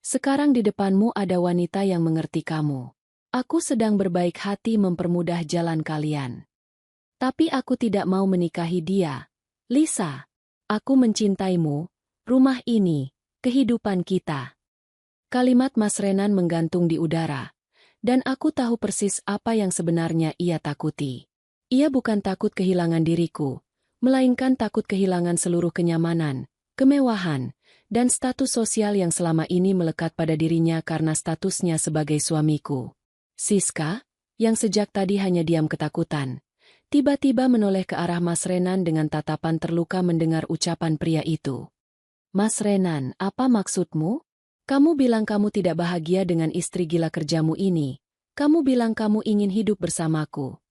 sekarang di depanmu ada wanita yang mengerti kamu. Aku sedang berbaik hati mempermudah jalan kalian. Tapi aku tidak mau menikahi dia. Lisa, aku mencintaimu, rumah ini, kehidupan kita. Kalimat Mas Renan menggantung di udara, dan aku tahu persis apa yang sebenarnya ia takuti. Ia bukan takut kehilangan diriku, melainkan takut kehilangan seluruh kenyamanan, kemewahan, dan status sosial yang selama ini melekat pada dirinya karena statusnya sebagai suamiku. Siska, yang sejak tadi hanya diam ketakutan, tiba-tiba menoleh ke arah Mas Renan dengan tatapan terluka mendengar ucapan pria itu. Mas Renan, apa maksudmu? Kamu bilang kamu tidak bahagia dengan istri gila kerjamu ini. Kamu bilang kamu ingin hidup bersamaku.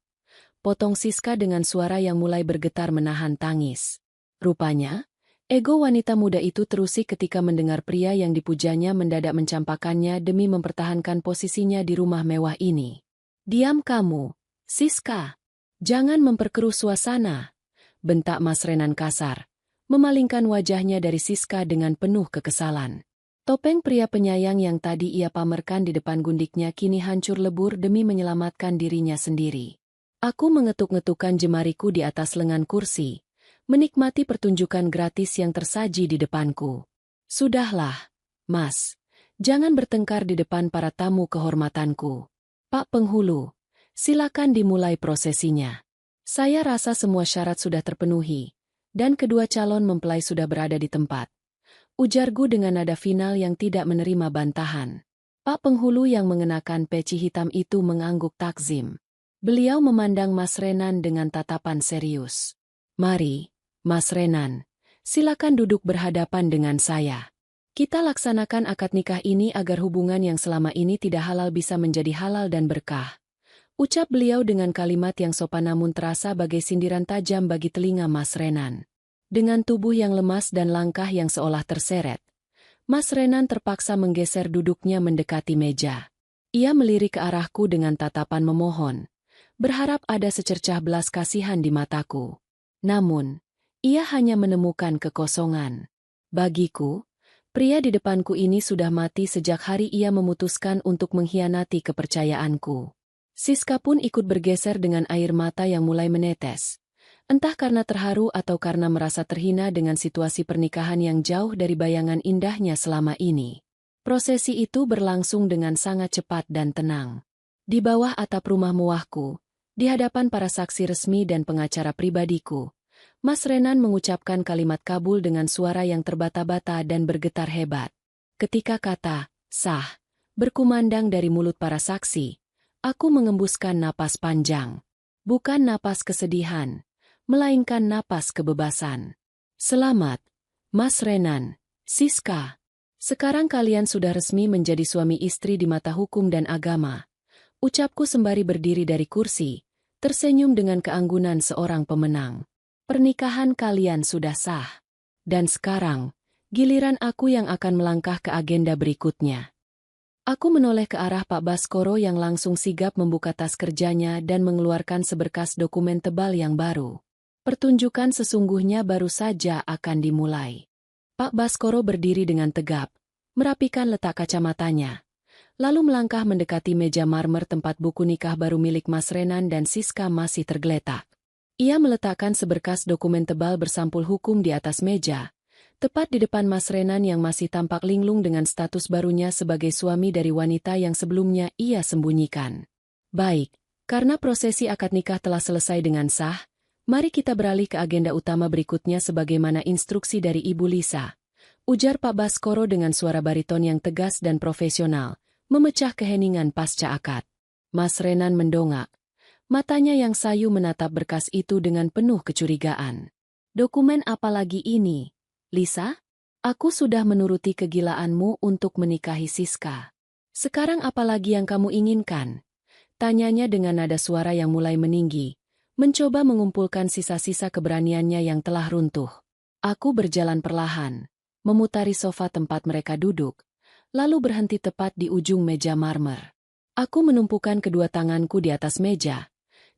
Potong Siska dengan suara yang mulai bergetar menahan tangis. Rupanya, ego wanita muda itu terusik ketika mendengar pria yang dipujanya mendadak mencampakkannya demi mempertahankan posisinya di rumah mewah ini. Diam kamu, Siska. Jangan memperkeruh suasana, bentak Mas Renan kasar, memalingkan wajahnya dari Siska dengan penuh kekesalan. Topeng pria penyayang yang tadi ia pamerkan di depan gundiknya kini hancur lebur demi menyelamatkan dirinya sendiri. Aku mengetuk-ngetukkan jemariku di atas lengan kursi, menikmati pertunjukan gratis yang tersaji di depanku. Sudahlah, Mas. Jangan bertengkar di depan para tamu kehormatanku. Pak Penghulu, silakan dimulai prosesinya. Saya rasa semua syarat sudah terpenuhi, dan kedua calon mempelai sudah berada di tempat. Ujarku dengan nada final yang tidak menerima bantahan. Pak Penghulu yang mengenakan peci hitam itu mengangguk takzim. Beliau memandang Mas Renan dengan tatapan serius. Mari, Mas Renan, silakan duduk berhadapan dengan saya. Kita laksanakan akad nikah ini agar hubungan yang selama ini tidak halal bisa menjadi halal dan berkah. Ucap beliau dengan kalimat yang sopan namun terasa bagai sindiran tajam bagi telinga Mas Renan. Dengan tubuh yang lemas dan langkah yang seolah terseret, Mas Renan terpaksa menggeser duduknya mendekati meja. Ia melirik ke arahku dengan tatapan memohon, berharap ada secercah belas kasihan di mataku. Namun, ia hanya menemukan kekosongan. Bagiku, pria di depanku ini sudah mati sejak hari ia memutuskan untuk mengkhianati kepercayaanku. Siska pun ikut bergeser dengan air mata yang mulai menetes. Entah karena terharu atau karena merasa terhina dengan situasi pernikahan yang jauh dari bayangan indahnya selama ini. Prosesi itu berlangsung dengan sangat cepat dan tenang. Di bawah atap rumah mewahku, di hadapan para saksi resmi dan pengacara pribadiku, Mas Renan mengucapkan kalimat kabul dengan suara yang terbata-bata dan bergetar hebat. Ketika kata, sah, berkumandang dari mulut para saksi, aku mengembuskan napas panjang. Bukan napas kesedihan, melainkan napas kebebasan. Selamat, Mas Renan, Siska. Sekarang kalian sudah resmi menjadi suami istri di mata hukum dan agama. Ucapku sembari berdiri dari kursi, tersenyum dengan keanggunan seorang pemenang. Pernikahan kalian sudah sah. Dan sekarang, giliran aku yang akan melangkah ke agenda berikutnya. Aku menoleh ke arah Pak Baskoro yang langsung sigap membuka tas kerjanya dan mengeluarkan seberkas dokumen tebal yang baru. Pertunjukan sesungguhnya baru saja akan dimulai. Pak Baskoro berdiri dengan tegap, merapikan letak kacamatanya, lalu melangkah mendekati meja marmer tempat buku nikah baru milik Mas Renan dan Siska masih tergeletak. Ia meletakkan seberkas dokumen tebal bersampul hukum di atas meja, tepat di depan Mas Renan yang masih tampak linglung dengan status barunya sebagai suami dari wanita yang sebelumnya ia sembunyikan. Baik, karena prosesi akad nikah telah selesai dengan sah, mari kita beralih ke agenda utama berikutnya sebagaimana instruksi dari Ibu Lisa. Ujar Pak Baskoro dengan suara bariton yang tegas dan profesional, memecah keheningan pasca akad. Mas Renan mendongak. Matanya yang sayu menatap berkas itu dengan penuh kecurigaan. Dokumen apa lagi ini, Lisa? Aku sudah menuruti kegilaanmu untuk menikahi Siska. Sekarang apa lagi yang kamu inginkan? Tanyanya dengan nada suara yang mulai meninggi, mencoba mengumpulkan sisa-sisa keberaniannya yang telah runtuh. Aku berjalan perlahan, memutari sofa tempat mereka duduk, lalu berhenti tepat di ujung meja marmer. Aku menumpukan kedua tanganku di atas meja,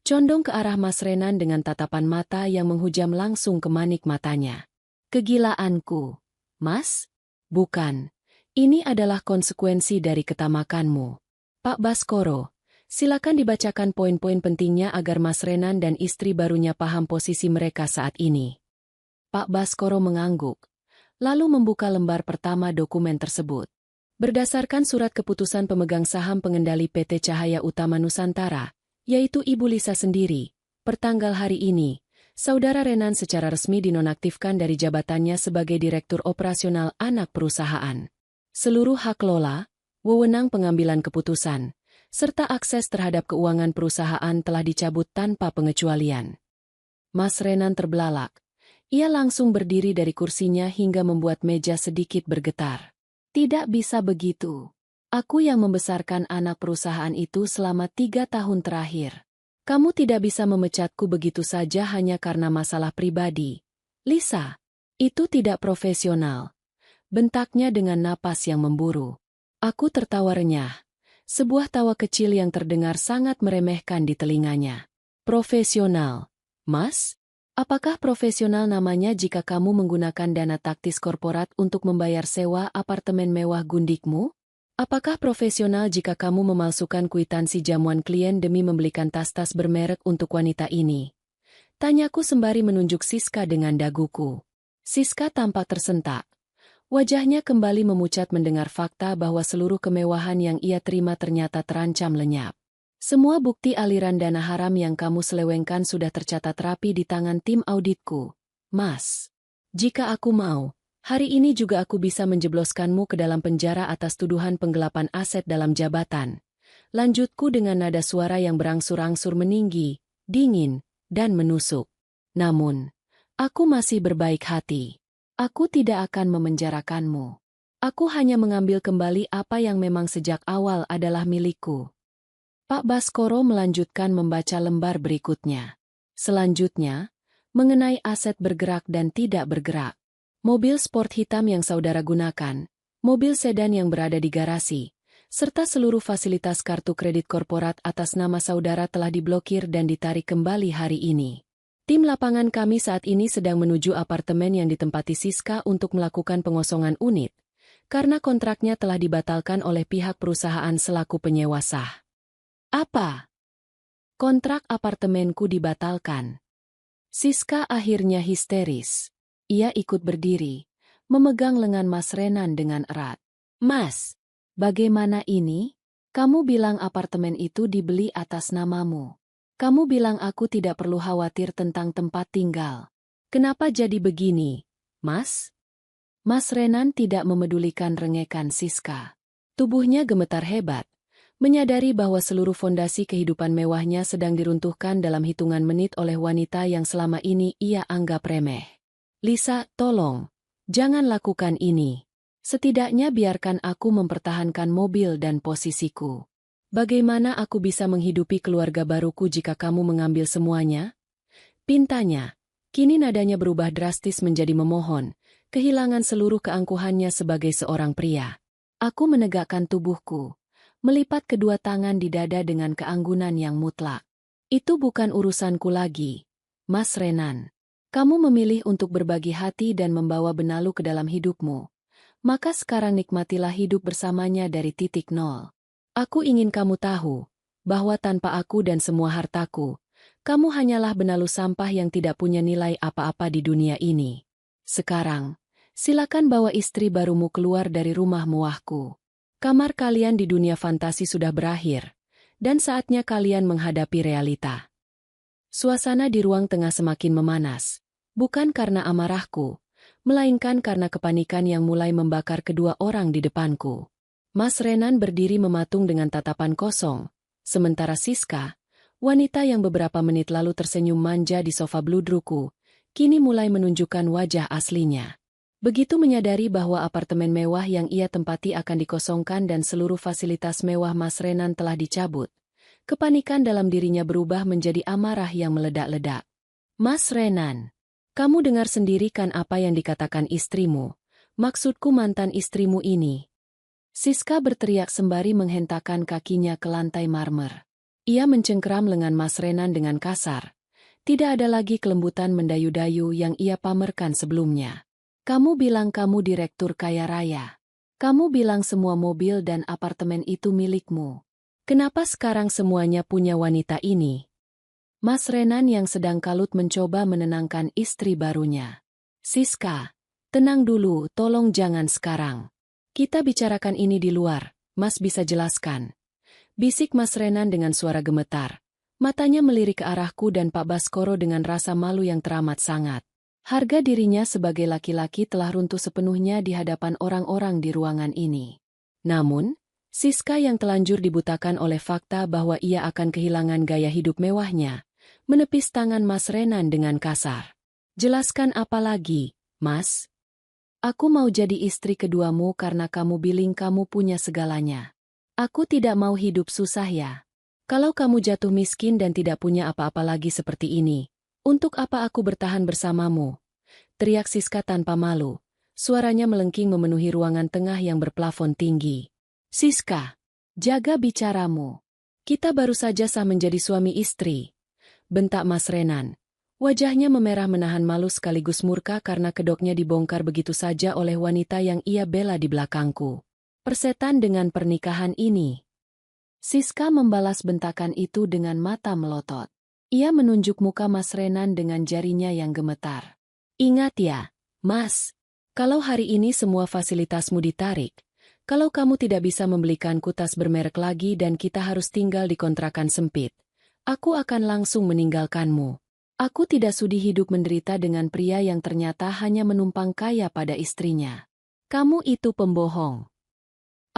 condong ke arah Mas Renan dengan tatapan mata yang menghujam langsung ke manik matanya. Kegilaanku, Mas? Bukan. Ini adalah konsekuensi dari ketamakanmu. Pak Baskoro, silakan dibacakan poin-poin pentingnya agar Mas Renan dan istri barunya paham posisi mereka saat ini. Pak Baskoro mengangguk, lalu membuka lembar pertama dokumen tersebut. Berdasarkan surat keputusan pemegang saham pengendali PT Cahaya Utama Nusantara, yaitu Ibu Lisa sendiri, pertanggal hari ini, Saudara Renan secara resmi dinonaktifkan dari jabatannya sebagai Direktur Operasional Anak Perusahaan. Seluruh hak lola, wewenang pengambilan keputusan, serta akses terhadap keuangan perusahaan telah dicabut tanpa pengecualian. Mas Renan terbelalak. Ia langsung berdiri dari kursinya hingga membuat meja sedikit bergetar. Tidak bisa begitu. Aku yang membesarkan anak perusahaan itu selama 3 tahun terakhir. Kamu tidak bisa memecatku begitu saja hanya karena masalah pribadi. Lisa, itu tidak profesional. Bentaknya dengan napas yang memburu. Aku tertawa renyah. Sebuah tawa kecil yang terdengar sangat meremehkan di telinganya. Profesional. Mas? Apakah profesional namanya jika kamu menggunakan dana taktis korporat untuk membayar sewa apartemen mewah gundikmu? Apakah profesional jika kamu memalsukan kwitansi jamuan klien demi membelikan tas-tas bermerek untuk wanita ini? Tanyaku sembari menunjuk Siska dengan daguku. Siska tampak tersentak. Wajahnya kembali memucat mendengar fakta bahwa seluruh kemewahan yang ia terima ternyata terancam lenyap. Semua bukti aliran dana haram yang kamu selewengkan sudah tercatat rapi di tangan tim auditku. Mas, jika aku mau, hari ini juga aku bisa menjebloskanmu ke dalam penjara atas tuduhan penggelapan aset dalam jabatan. Lanjutku dengan nada suara yang berangsur-angsur meninggi, dingin, dan menusuk. Namun, aku masih berbaik hati. Aku tidak akan memenjarakanmu. Aku hanya mengambil kembali apa yang memang sejak awal adalah milikku. Pak Baskoro melanjutkan membaca lembar berikutnya. Selanjutnya, mengenai aset bergerak dan tidak bergerak. Mobil sport hitam yang saudara gunakan, mobil sedan yang berada di garasi, serta seluruh fasilitas kartu kredit korporat atas nama saudara telah diblokir dan ditarik kembali hari ini. Tim lapangan kami saat ini sedang menuju apartemen yang ditempati Siska untuk melakukan pengosongan unit, karena kontraknya telah dibatalkan oleh pihak perusahaan selaku penyewa sah. Apa? Kontrak apartemenku dibatalkan. Siska akhirnya histeris. Ia ikut berdiri, memegang lengan Mas Renan dengan erat. Mas, bagaimana ini? Kamu bilang apartemen itu dibeli atas namamu. Kamu bilang aku tidak perlu khawatir tentang tempat tinggal. Kenapa jadi begini, Mas? Mas Renan tidak memedulikan rengekan Siska. Tubuhnya gemetar hebat, menyadari bahwa seluruh fondasi kehidupan mewahnya sedang diruntuhkan dalam hitungan menit oleh wanita yang selama ini ia anggap remeh. Lisa, tolong, jangan lakukan ini. Setidaknya biarkan aku mempertahankan mobil dan posisiku. Bagaimana aku bisa menghidupi keluarga baruku jika kamu mengambil semuanya? Pintanya. Kini nadanya berubah drastis menjadi memohon, kehilangan seluruh keangkuhannya sebagai seorang pria. Aku menegakkan tubuhku, melipat kedua tangan di dada dengan keanggunan yang mutlak. Itu bukan urusanku lagi, Mas Renan. Kamu memilih untuk berbagi hati dan membawa benalu ke dalam hidupmu. Maka sekarang nikmatilah hidup bersamanya dari titik nol. Aku ingin kamu tahu, bahwa tanpa aku dan semua hartaku, kamu hanyalah benalu sampah yang tidak punya nilai apa-apa di dunia ini. Sekarang, silakan bawa istri barumu keluar dari rumah mewahku. Kamar kalian di dunia fantasi sudah berakhir, dan saatnya kalian menghadapi realita. Suasana di ruang tengah semakin memanas, bukan karena amarahku, melainkan karena kepanikan yang mulai membakar kedua orang di depanku. Mas Renan berdiri mematung dengan tatapan kosong, sementara Siska, wanita yang beberapa menit lalu tersenyum manja di sofa bludruku, kini mulai menunjukkan wajah aslinya. Begitu menyadari bahwa apartemen mewah yang ia tempati akan dikosongkan dan seluruh fasilitas mewah Mas Renan telah dicabut, kepanikan dalam dirinya berubah menjadi amarah yang meledak-ledak. Mas Renan, kamu dengar sendiri kan apa yang dikatakan istrimu, maksudku mantan istrimu ini. Siska berteriak sembari menghentakkan kakinya ke lantai marmer. Ia mencengkeram lengan Mas Renan dengan kasar. Tidak ada lagi kelembutan mendayu-dayu yang ia pamerkan sebelumnya. Kamu bilang kamu direktur kaya raya. Kamu bilang semua mobil dan apartemen itu milikmu. Kenapa sekarang semuanya punya wanita ini? Mas Renan yang sedang kalut mencoba menenangkan istri barunya. Siska, tenang dulu, tolong jangan sekarang. Kita bicarakan ini di luar, Mas bisa jelaskan. Bisik Mas Renan dengan suara gemetar, Matanya melirik ke arahku dan Pak Baskoro dengan rasa malu yang teramat sangat. Harga dirinya sebagai laki-laki telah runtuh sepenuhnya di hadapan orang-orang di ruangan ini. Namun, Siska yang telanjur dibutakan oleh fakta bahwa ia akan kehilangan gaya hidup mewahnya, menepis tangan Mas Renan dengan kasar. "Jelaskan apa lagi, Mas? Aku mau jadi istri keduamu karena kamu bilang kamu punya segalanya. Aku tidak mau hidup susah ya. Kalau kamu jatuh miskin dan tidak punya apa-apa lagi seperti ini, untuk apa aku bertahan bersamamu?" Teriak Siska tanpa malu. Suaranya melengking memenuhi ruangan tengah yang berplafon tinggi. "Siska, jaga bicaramu. Kita baru saja sah menjadi suami istri," bentak Mas Renan. Wajahnya memerah menahan malu sekaligus murka karena kedoknya dibongkar begitu saja oleh wanita yang ia bela di belakangku. "Persetan dengan pernikahan ini." Siska membalas bentakan itu dengan mata melotot. Ia menunjuk muka Mas Renan dengan jarinya yang gemetar. "Ingat ya, Mas, kalau hari ini semua fasilitasmu ditarik, kalau kamu tidak bisa membelikanku tas bermerek lagi dan kita harus tinggal di kontrakan sempit, aku akan langsung meninggalkanmu. Aku tidak sudi hidup menderita dengan pria yang ternyata hanya menumpang kaya pada istrinya. Kamu itu pembohong."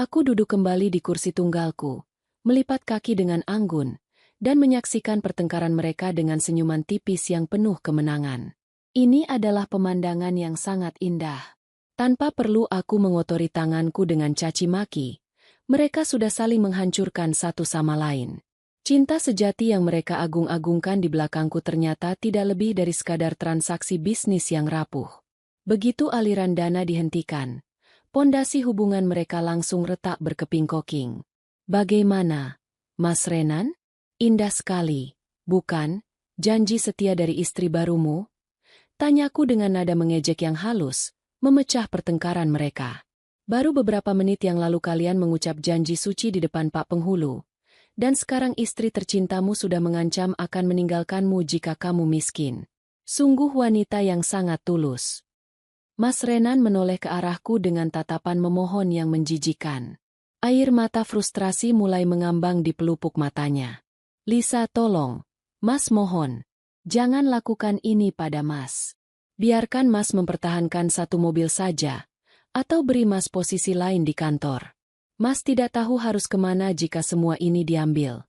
Aku duduk kembali di kursi tunggalku, melipat kaki dengan anggun, dan menyaksikan pertengkaran mereka dengan senyuman tipis yang penuh kemenangan. Ini adalah pemandangan yang sangat indah. Tanpa perlu aku mengotori tanganku dengan caci maki, mereka sudah saling menghancurkan satu sama lain. Cinta sejati yang mereka agung-agungkan di belakangku ternyata tidak lebih dari sekadar transaksi bisnis yang rapuh. Begitu aliran dana dihentikan, pondasi hubungan mereka langsung retak berkeping-koking. "Bagaimana, Mas Renan? Indah sekali, bukan, janji setia dari istri barumu?" Tanyaku dengan nada mengejek yang halus, memecah pertengkaran mereka. "Baru beberapa menit yang lalu kalian mengucap janji suci di depan Pak Penghulu, dan sekarang istri tercintamu sudah mengancam akan meninggalkanmu jika kamu miskin. Sungguh wanita yang sangat tulus." Mas Renan menoleh ke arahku dengan tatapan memohon yang menjijikan. Air mata frustrasi mulai mengambang di pelupuk matanya. "Lisa, tolong. Mas mohon. Jangan lakukan ini pada Mas. Biarkan Mas mempertahankan satu mobil saja, atau beri Mas posisi lain di kantor. Mas tidak tahu harus kemana jika semua ini diambil."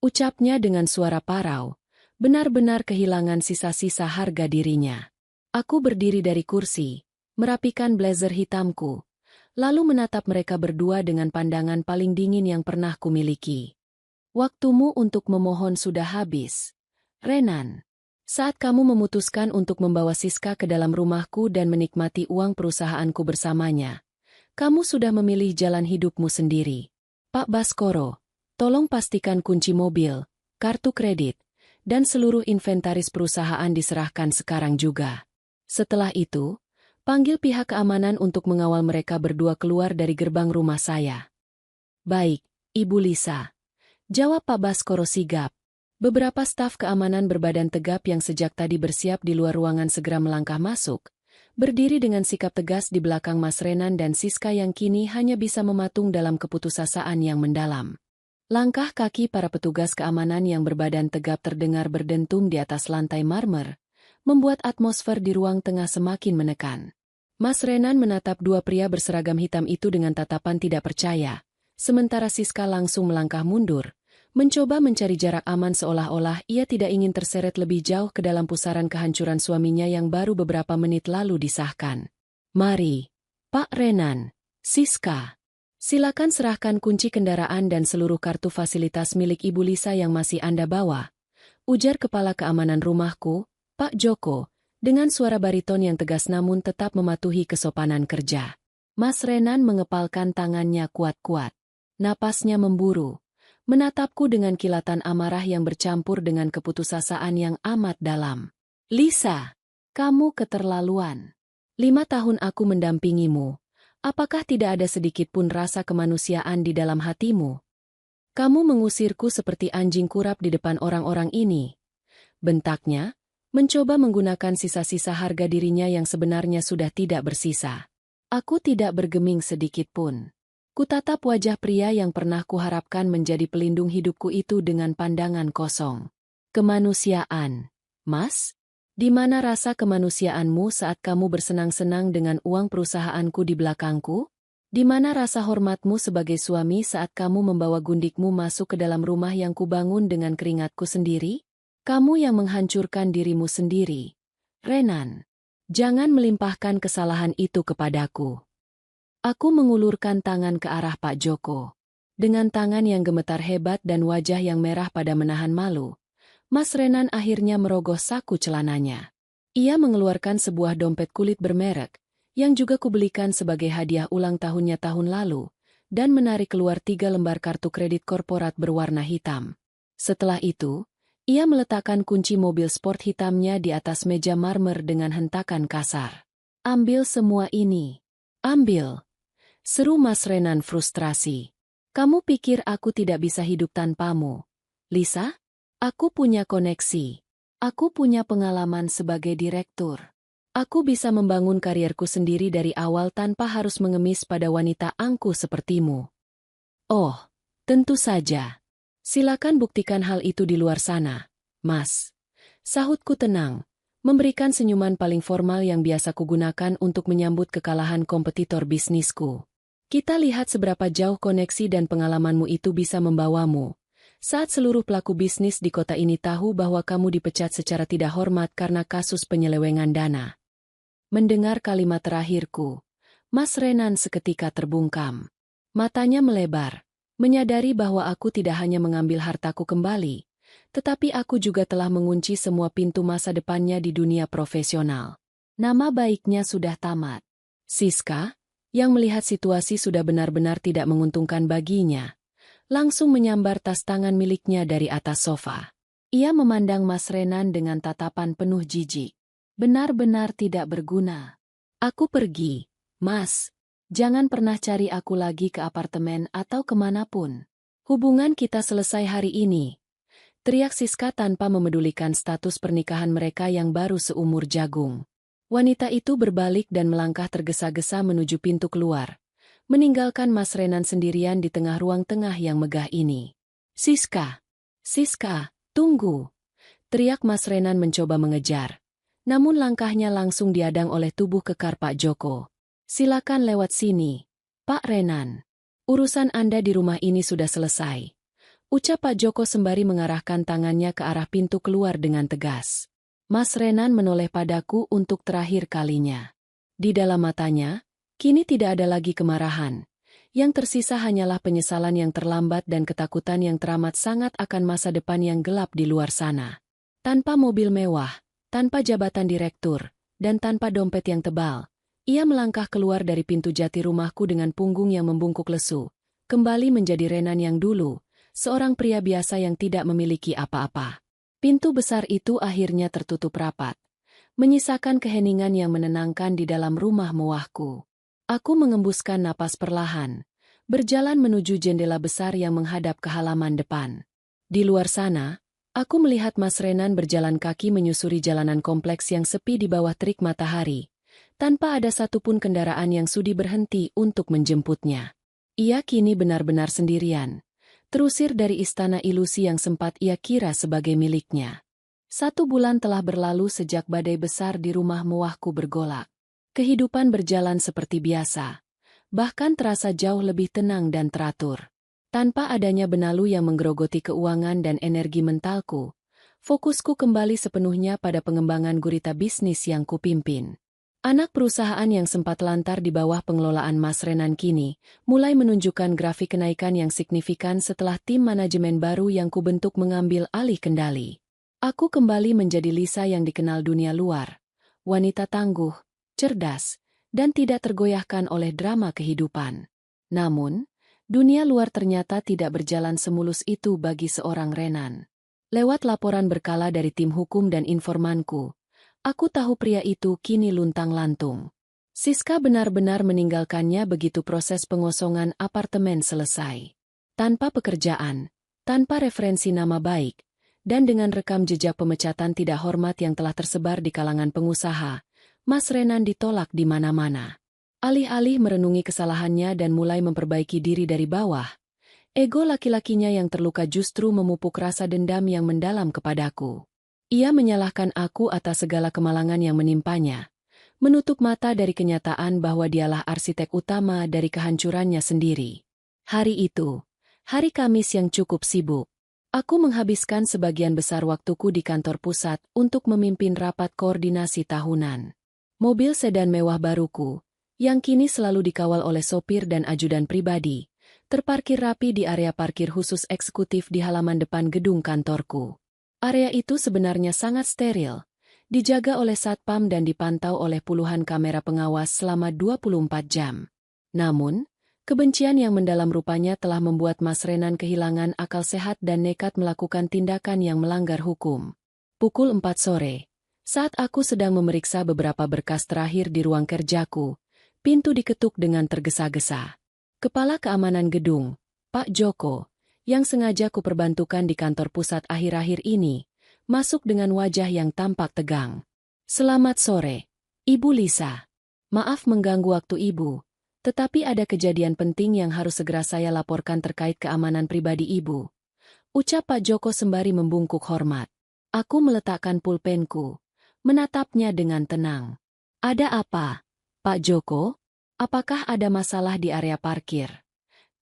Ucapnya dengan suara parau, benar-benar kehilangan sisa-sisa harga dirinya. Aku berdiri dari kursi, merapikan blazer hitamku, lalu menatap mereka berdua dengan pandangan paling dingin yang pernah kumiliki. "Waktumu untuk memohon sudah habis, Renan. Saat kamu memutuskan untuk membawa Siska ke dalam rumahku dan menikmati uang perusahaanku bersamanya, kamu sudah memilih jalan hidupmu sendiri. Pak Baskoro, tolong pastikan kunci mobil, kartu kredit, dan seluruh inventaris perusahaan diserahkan sekarang juga. Setelah itu, panggil pihak keamanan untuk mengawal mereka berdua keluar dari gerbang rumah saya." "Baik, Ibu Lisa," jawab Pak Baskoro sigap. Beberapa staf keamanan berbadan tegap yang sejak tadi bersiap di luar ruangan segera melangkah masuk, berdiri dengan sikap tegas di belakang Mas Renan dan Siska yang kini hanya bisa mematung dalam keputusasaan yang mendalam. Langkah kaki para petugas keamanan yang berbadan tegap terdengar berdentum di atas lantai marmer, membuat atmosfer di ruang tengah semakin menekan. Mas Renan menatap dua pria berseragam hitam itu dengan tatapan tidak percaya, sementara Siska langsung melangkah mundur, mencoba mencari jarak aman seolah-olah ia tidak ingin terseret lebih jauh ke dalam pusaran kehancuran suaminya yang baru beberapa menit lalu disahkan. "Mari, Pak Renan, Siska. Silakan serahkan kunci kendaraan dan seluruh kartu fasilitas milik Ibu Lisa yang masih Anda bawa," ujar kepala keamanan rumahku, Pak Joko, dengan suara bariton yang tegas namun tetap mematuhi kesopanan kerja. Mas Renan mengepalkan tangannya kuat-kuat. Napasnya memburu, menatapku dengan kilatan amarah yang bercampur dengan keputusasaan yang amat dalam. "Lisa, kamu keterlaluan. 5 tahun aku mendampingimu. Apakah tidak ada sedikit pun rasa kemanusiaan di dalam hatimu? Kamu mengusirku seperti anjing kurap di depan orang-orang ini." Bentaknya, mencoba menggunakan sisa-sisa harga dirinya yang sebenarnya sudah tidak bersisa. Aku tidak bergeming sedikit pun. Kutatap wajah pria yang pernah kuharapkan menjadi pelindung hidupku itu dengan pandangan kosong. Kemanusiaan. Mas? Di mana rasa kemanusiaanmu saat kamu bersenang-senang dengan uang perusahaanku di belakangku? Di mana rasa hormatmu sebagai suami saat kamu membawa gundikmu masuk ke dalam rumah yang kubangun dengan keringatku sendiri? Kamu yang menghancurkan dirimu sendiri. Renan, jangan melimpahkan kesalahan itu kepadaku. Aku mengulurkan tangan ke arah Pak Joko. Dengan tangan yang gemetar hebat dan wajah yang merah pada menahan malu, Mas Renan akhirnya merogoh saku celananya. Ia mengeluarkan sebuah dompet kulit bermerek, yang juga kubelikan sebagai hadiah ulang tahunnya tahun lalu, dan menarik keluar 3 lembar kartu kredit korporat berwarna hitam. Setelah itu, ia meletakkan kunci mobil sport hitamnya di atas meja marmer dengan hentakan kasar. "Ambil semua ini. Ambil!" seru Mas Renan frustrasi. "Kamu pikir aku tidak bisa hidup tanpamu, Lisa? Aku punya koneksi. Aku punya pengalaman sebagai direktur. Aku bisa membangun karierku sendiri dari awal tanpa harus mengemis pada wanita angkuh sepertimu." "Oh, tentu saja. Silakan buktikan hal itu di luar sana, Mas." Sahutku tenang, memberikan senyuman paling formal yang biasa kugunakan untuk menyambut kekalahan kompetitor bisnisku. "Kita lihat seberapa jauh koneksi dan pengalamanmu itu bisa membawamu. Saat seluruh pelaku bisnis di kota ini tahu bahwa kamu dipecat secara tidak hormat karena kasus penyelewengan dana." Mendengar kalimat terakhirku, Mas Renan seketika terbungkam. Matanya melebar, menyadari bahwa aku tidak hanya mengambil hartaku kembali, tetapi aku juga telah mengunci semua pintu masa depannya di dunia profesional. Nama baiknya sudah tamat. Siska, yang melihat situasi sudah benar-benar tidak menguntungkan baginya, langsung menyambar tas tangan miliknya dari atas sofa. Ia memandang Mas Renan dengan tatapan penuh jijik. "Benar-benar tidak berguna. Aku pergi, Mas. Jangan pernah cari aku lagi ke apartemen atau kemanapun. Hubungan kita selesai hari ini," teriak Siska tanpa memedulikan status pernikahan mereka yang baru seumur jagung. Wanita itu berbalik dan melangkah tergesa-gesa menuju pintu keluar, meninggalkan Mas Renan sendirian di tengah ruang tengah yang megah ini. "Siska! Siska, tunggu!" teriak Mas Renan mencoba mengejar. Namun langkahnya langsung diadang oleh tubuh kekar Pak Joko. "Silakan lewat sini, Pak Renan. Urusan Anda di rumah ini sudah selesai," ucap Pak Joko sembari mengarahkan tangannya ke arah pintu keluar dengan tegas. Mas Renan menoleh padaku untuk terakhir kalinya. Di dalam matanya, kini tidak ada lagi kemarahan. Yang tersisa hanyalah penyesalan yang terlambat dan ketakutan yang teramat sangat akan masa depan yang gelap di luar sana. Tanpa mobil mewah, tanpa jabatan direktur, dan tanpa dompet yang tebal, ia melangkah keluar dari pintu jati rumahku dengan punggung yang membungkuk lesu, kembali menjadi Renan yang dulu, seorang pria biasa yang tidak memiliki apa-apa. Pintu besar itu akhirnya tertutup rapat, menyisakan keheningan yang menenangkan di dalam rumah mewahku. Aku mengembuskan napas perlahan, berjalan menuju jendela besar yang menghadap ke halaman depan. Di luar sana, aku melihat Mas Renan berjalan kaki menyusuri jalanan kompleks yang sepi di bawah terik matahari, tanpa ada satupun kendaraan yang sudi berhenti untuk menjemputnya. Ia kini benar-benar sendirian, terusir dari istana ilusi yang sempat ia kira sebagai miliknya. 1 bulan telah berlalu sejak badai besar di rumah mewahku bergolak. Kehidupan berjalan seperti biasa, bahkan terasa jauh lebih tenang dan teratur. Tanpa adanya benalu yang menggerogoti keuangan dan energi mentalku, fokusku kembali sepenuhnya pada pengembangan gurita bisnis yang kupimpin. Anak perusahaan yang sempat lantar di bawah pengelolaan Mas Renan kini mulai menunjukkan grafik kenaikan yang signifikan setelah tim manajemen baru yang kubentuk mengambil alih kendali. Aku kembali menjadi Lisa yang dikenal dunia luar, wanita tangguh, cerdas, dan tidak tergoyahkan oleh drama kehidupan. Namun, dunia luar ternyata tidak berjalan semulus itu bagi seorang Renan. Lewat laporan berkala dari tim hukum dan informanku, aku tahu pria itu kini luntang-lantung. Siska benar-benar meninggalkannya begitu proses pengosongan apartemen selesai. Tanpa pekerjaan, tanpa referensi nama baik, dan dengan rekam jejak pemecatan tidak hormat yang telah tersebar di kalangan pengusaha, Mas Renan ditolak di mana-mana. Alih-alih merenungi kesalahannya dan mulai memperbaiki diri dari bawah, ego laki-lakinya yang terluka justru memupuk rasa dendam yang mendalam kepadaku. Ia menyalahkan aku atas segala kemalangan yang menimpanya, menutup mata dari kenyataan bahwa dialah arsitek utama dari kehancurannya sendiri. Hari itu, hari Kamis yang cukup sibuk. Aku menghabiskan sebagian besar waktuku di kantor pusat untuk memimpin rapat koordinasi tahunan. Mobil sedan mewah baruku, yang kini selalu dikawal oleh sopir dan ajudan pribadi, terparkir rapi di area parkir khusus eksekutif di halaman depan gedung kantorku. Area itu sebenarnya sangat steril, dijaga oleh satpam dan dipantau oleh puluhan kamera pengawas selama 24 jam. Namun, kebencian yang mendalam rupanya telah membuat Mas Renan kehilangan akal sehat dan nekat melakukan tindakan yang melanggar hukum. Pukul 4 sore, saat aku sedang memeriksa beberapa berkas terakhir di ruang kerjaku, pintu diketuk dengan tergesa-gesa. Kepala Keamanan Gedung, Pak Joko, yang sengaja kuperbantukan di kantor pusat akhir-akhir ini, masuk dengan wajah yang tampak tegang. "Selamat sore, Ibu Lisa. Maaf mengganggu waktu Ibu, tetapi ada kejadian penting yang harus segera saya laporkan terkait keamanan pribadi Ibu," ucap Pak Joko sembari membungkuk hormat. Aku meletakkan pulpenku, menatapnya dengan tenang. "Ada apa, Pak Joko? Apakah ada masalah di area parkir?"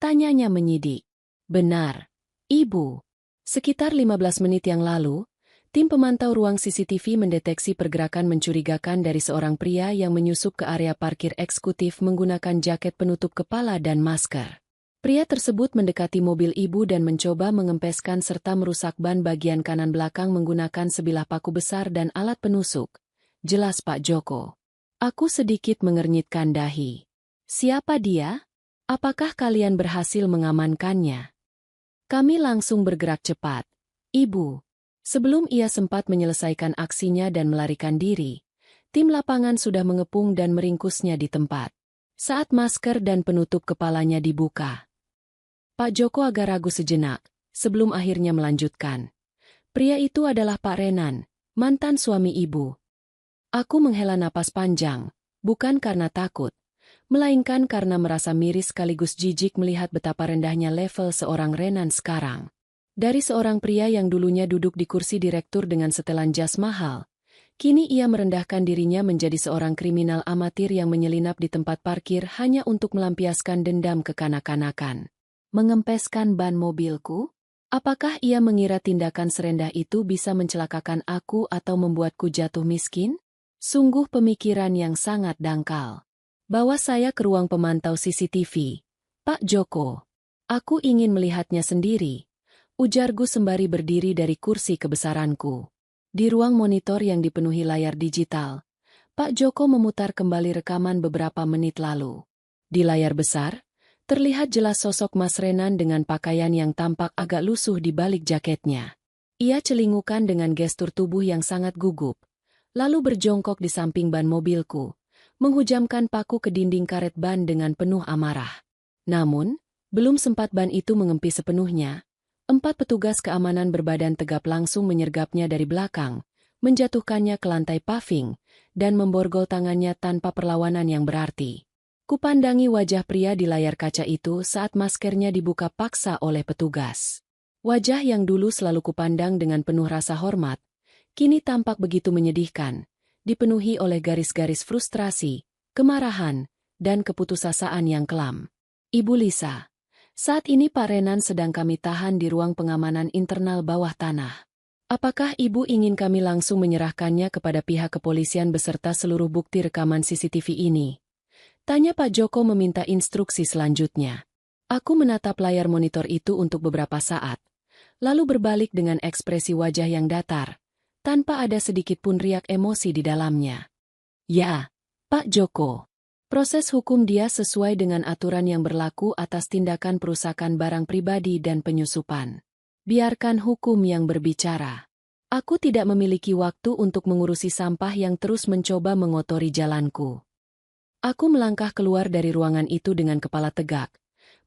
tanyanya menyidik. "Benar, Ibu. Sekitar 15 menit yang lalu, tim pemantau ruang CCTV mendeteksi pergerakan mencurigakan dari seorang pria yang menyusup ke area parkir eksekutif menggunakan jaket penutup kepala dan masker. Pria tersebut mendekati mobil Ibu dan mencoba mengempeskan serta merusak ban bagian kanan belakang menggunakan sebilah paku besar dan alat penusuk," jelas Pak Joko. Aku sedikit mengernyitkan dahi. "Siapa dia? Apakah kalian berhasil mengamankannya?" Kami langsung bergerak cepat, Ibu. Sebelum ia sempat menyelesaikan aksinya dan melarikan diri, tim lapangan sudah mengepung dan meringkusnya di tempat. Saat masker dan penutup kepalanya dibuka, Pak Joko agak ragu sejenak, sebelum akhirnya melanjutkan. "Pria itu adalah Pak Renan, mantan suami Ibu." Aku menghela napas panjang, bukan karena takut, melainkan karena merasa miris sekaligus jijik melihat betapa rendahnya level seorang Renan sekarang. Dari seorang pria yang dulunya duduk di kursi direktur dengan setelan jas mahal, kini ia merendahkan dirinya menjadi seorang kriminal amatir yang menyelinap di tempat parkir hanya untuk melampiaskan dendam kekanak-kanakan. Mengempeskan ban mobilku? Apakah ia mengira tindakan serendah itu bisa mencelakakan aku atau membuatku jatuh miskin? Sungguh pemikiran yang sangat dangkal. "Bawa saya ke ruang pemantau CCTV, Pak Joko. Aku ingin melihatnya sendiri," ujarku sembari berdiri dari kursi kebesaranku. Di ruang monitor yang dipenuhi layar digital, Pak Joko memutar kembali rekaman beberapa menit lalu. Di layar besar, terlihat jelas sosok Mas Renan dengan pakaian yang tampak agak lusuh di balik jaketnya. Ia celingukan dengan gestur tubuh yang sangat gugup, lalu berjongkok di samping ban mobilku, menghujamkan paku ke dinding karet ban dengan penuh amarah. Namun, belum sempat ban itu mengempis sepenuhnya, 4 petugas keamanan berbadan tegap langsung menyergapnya dari belakang, menjatuhkannya ke lantai paving, dan memborgol tangannya tanpa perlawanan yang berarti. Kupandangi wajah pria di layar kaca itu saat maskernya dibuka paksa oleh petugas. Wajah yang dulu selalu kupandang dengan penuh rasa hormat, kini tampak begitu menyedihkan, dipenuhi oleh garis-garis frustrasi, kemarahan, dan keputusasaan yang kelam. "Ibu Lisa, saat ini Pak Renan sedang kami tahan di ruang pengamanan internal bawah tanah. Apakah Ibu ingin kami langsung menyerahkannya kepada pihak kepolisian beserta seluruh bukti rekaman CCTV ini?" tanya Pak Joko meminta instruksi selanjutnya. Aku menatap layar monitor itu untuk beberapa saat, lalu berbalik dengan ekspresi wajah yang datar, tanpa ada sedikit pun riak emosi di dalamnya. "Ya, Pak Joko. Proses hukum dia sesuai dengan aturan yang berlaku atas tindakan perusakan barang pribadi dan penyusupan. Biarkan hukum yang berbicara. Aku tidak memiliki waktu untuk mengurusi sampah yang terus mencoba mengotori jalanku." Aku melangkah keluar dari ruangan itu dengan kepala tegak,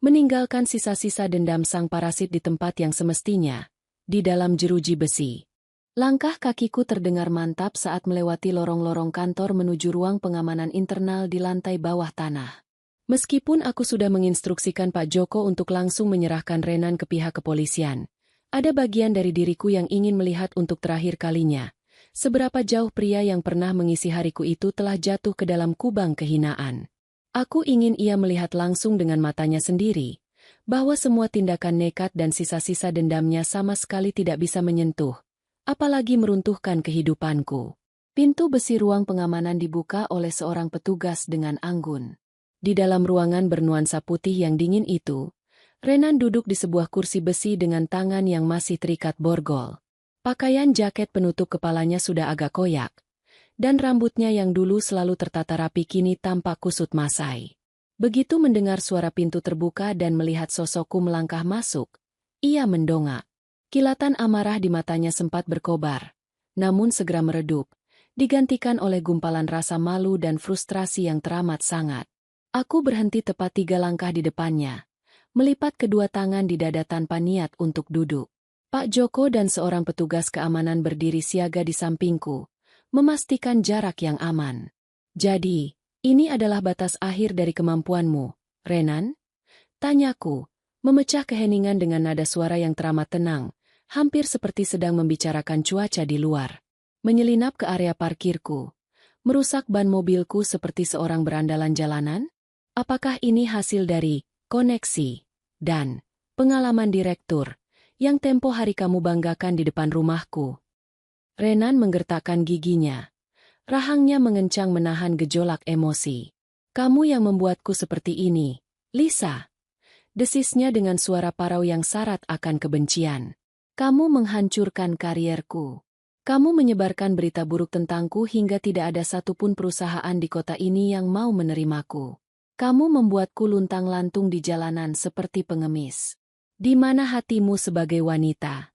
meninggalkan sisa-sisa dendam sang parasit di tempat yang semestinya, di dalam jeruji besi. Langkah kakiku terdengar mantap saat melewati lorong-lorong kantor menuju ruang pengamanan internal di lantai bawah tanah. Meskipun aku sudah menginstruksikan Pak Joko untuk langsung menyerahkan Renan ke pihak kepolisian, ada bagian dari diriku yang ingin melihat untuk terakhir kalinya. Seberapa jauh pria yang pernah mengisi hariku itu telah jatuh ke dalam kubang kehinaan. Aku ingin ia melihat langsung dengan matanya sendiri, bahwa semua tindakan nekat dan sisa-sisa dendamnya sama sekali tidak bisa menyentuh, apalagi meruntuhkan kehidupanku. Pintu besi ruang pengamanan dibuka oleh seorang petugas dengan anggun. Di dalam ruangan bernuansa putih yang dingin itu, Renan duduk di sebuah kursi besi dengan tangan yang masih terikat borgol. Pakaian jaket penutup kepalanya sudah agak koyak, dan rambutnya yang dulu selalu tertata rapi kini tampak kusut masai. Begitu mendengar suara pintu terbuka dan melihat sosokku melangkah masuk, ia mendongak. Kilatan amarah di matanya sempat berkobar, namun segera meredup, digantikan oleh gumpalan rasa malu dan frustrasi yang teramat sangat. Aku berhenti tepat 3 langkah di depannya, melipat kedua tangan di dada tanpa niat untuk duduk. Pak Joko dan seorang petugas keamanan berdiri siaga di sampingku, memastikan jarak yang aman. Jadi, ini adalah batas akhir dari kemampuanmu, Renan? Tanyaku, memecah keheningan dengan nada suara yang teramat tenang, hampir seperti sedang membicarakan cuaca di luar. Menyelinap ke area parkirku, merusak ban mobilku seperti seorang berandalan jalanan? Apakah ini hasil dari koneksi dan pengalaman direktur yang tempo hari kamu banggakan di depan rumahku? Renan menggertakkan giginya. Rahangnya mengencang menahan gejolak emosi. Kamu yang membuatku seperti ini, Lisa. Desisnya dengan suara parau yang syarat akan kebencian. Kamu menghancurkan karierku. Kamu menyebarkan berita buruk tentangku hingga tidak ada satupun perusahaan di kota ini yang mau menerimaku. Kamu membuatku luntang-lantung di jalanan seperti pengemis. Di mana hatimu sebagai wanita?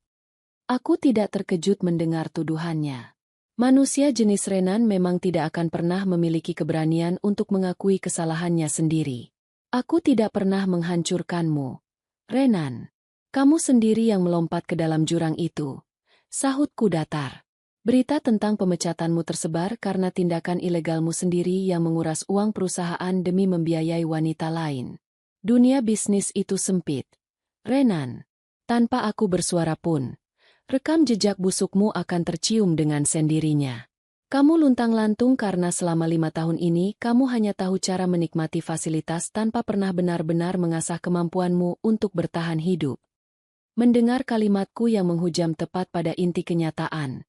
Aku tidak terkejut mendengar tuduhannya. Manusia jenis Renan memang tidak akan pernah memiliki keberanian untuk mengakui kesalahannya sendiri. Aku tidak pernah menghancurkanmu, Renan. Kamu sendiri yang melompat ke dalam jurang itu. Sahutku datar. Berita tentang pemecatanmu tersebar karena tindakan ilegalmu sendiri yang menguras uang perusahaan demi membiayai wanita lain. Dunia bisnis itu sempit. Renan, tanpa aku bersuara pun, rekam jejak busukmu akan tercium dengan sendirinya. Kamu luntang-lantung karena selama 5 tahun ini kamu hanya tahu cara menikmati fasilitas tanpa pernah benar-benar mengasah kemampuanmu untuk bertahan hidup. Mendengar kalimatku yang menghujam tepat pada inti kenyataan,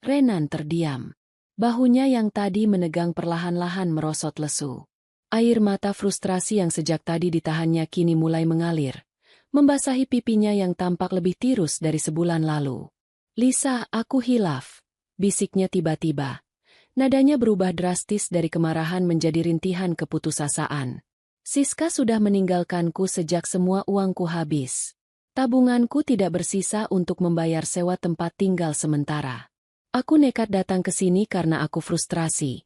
Renan terdiam. Bahunya yang tadi menegang perlahan-lahan merosot lesu. Air mata frustrasi yang sejak tadi ditahannya kini mulai mengalir, membasahi pipinya yang tampak lebih tirus dari sebulan lalu. Lisa, aku hilaf, bisiknya tiba-tiba. Nadanya berubah drastis dari kemarahan menjadi rintihan keputusasaan. Siska sudah meninggalkanku sejak semua uangku habis. Tabunganku tidak bersisa untuk membayar sewa tempat tinggal sementara. Aku nekat datang ke sini karena aku frustrasi.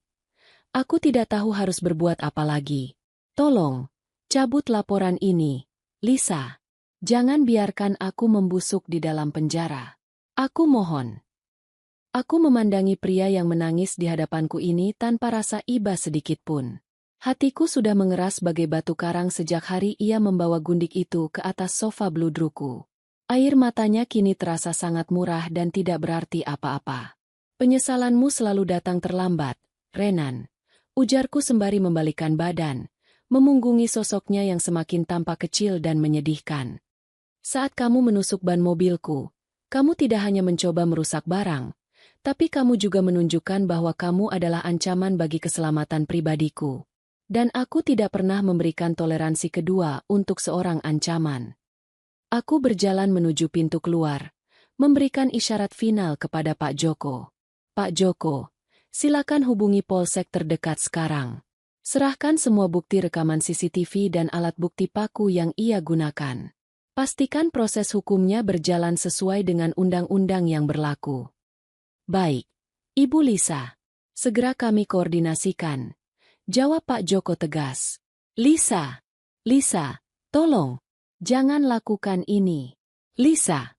Aku tidak tahu harus berbuat apa lagi. Tolong, cabut laporan ini, Lisa. Jangan biarkan aku membusuk di dalam penjara. Aku mohon. Aku memandangi pria yang menangis di hadapanku ini tanpa rasa iba sedikitpun. Hatiku sudah mengeras bagai batu karang sejak hari ia membawa gundik itu ke atas sofa bludruku. Air matanya kini terasa sangat murah dan tidak berarti apa-apa. Penyesalanmu selalu datang terlambat, Renan. Ujarku sembari membalikkan badan, memunggungi sosoknya yang semakin tampak kecil dan menyedihkan. Saat kamu menusuk ban mobilku, kamu tidak hanya mencoba merusak barang, tapi kamu juga menunjukkan bahwa kamu adalah ancaman bagi keselamatan pribadiku. Dan aku tidak pernah memberikan toleransi kedua untuk seorang ancaman. Aku berjalan menuju pintu keluar, memberikan isyarat final kepada Pak Joko. Pak Joko, silakan hubungi polsek terdekat sekarang. Serahkan semua bukti rekaman CCTV dan alat bukti paku yang ia gunakan. Pastikan proses hukumnya berjalan sesuai dengan undang-undang yang berlaku. Baik, Ibu Lisa. Segera kami koordinasikan. Jawab Pak Joko tegas. Lisa, tolong, jangan lakukan ini. Lisa.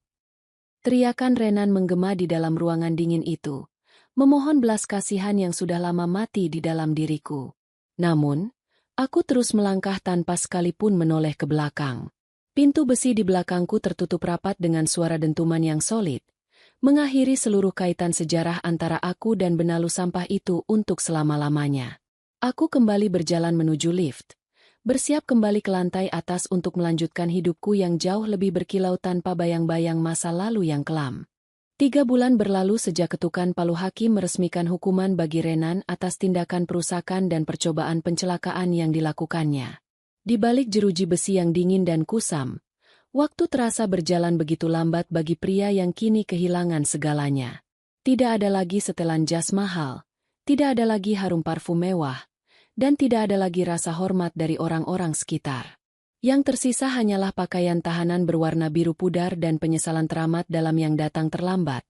Teriakan Renan menggema di dalam ruangan dingin itu, memohon belas kasihan yang sudah lama mati di dalam diriku. Namun, aku terus melangkah tanpa sekalipun menoleh ke belakang. Pintu besi di belakangku tertutup rapat dengan suara dentuman yang solid, mengakhiri seluruh kaitan sejarah antara aku dan benalu sampah itu untuk selama-lamanya. Aku kembali berjalan menuju lift, bersiap kembali ke lantai atas untuk melanjutkan hidupku yang jauh lebih berkilau tanpa bayang-bayang masa lalu yang kelam. 3 bulan berlalu sejak ketukan palu hakim meresmikan hukuman bagi Renan atas tindakan perusakan dan percobaan pencelakaan yang dilakukannya. Di balik jeruji besi yang dingin dan kusam, waktu terasa berjalan begitu lambat bagi pria yang kini kehilangan segalanya. Tidak ada lagi setelan jas mahal, tidak ada lagi harum parfum mewah, dan tidak ada lagi rasa hormat dari orang-orang sekitar. Yang tersisa hanyalah pakaian tahanan berwarna biru pudar dan penyesalan teramat dalam yang datang terlambat,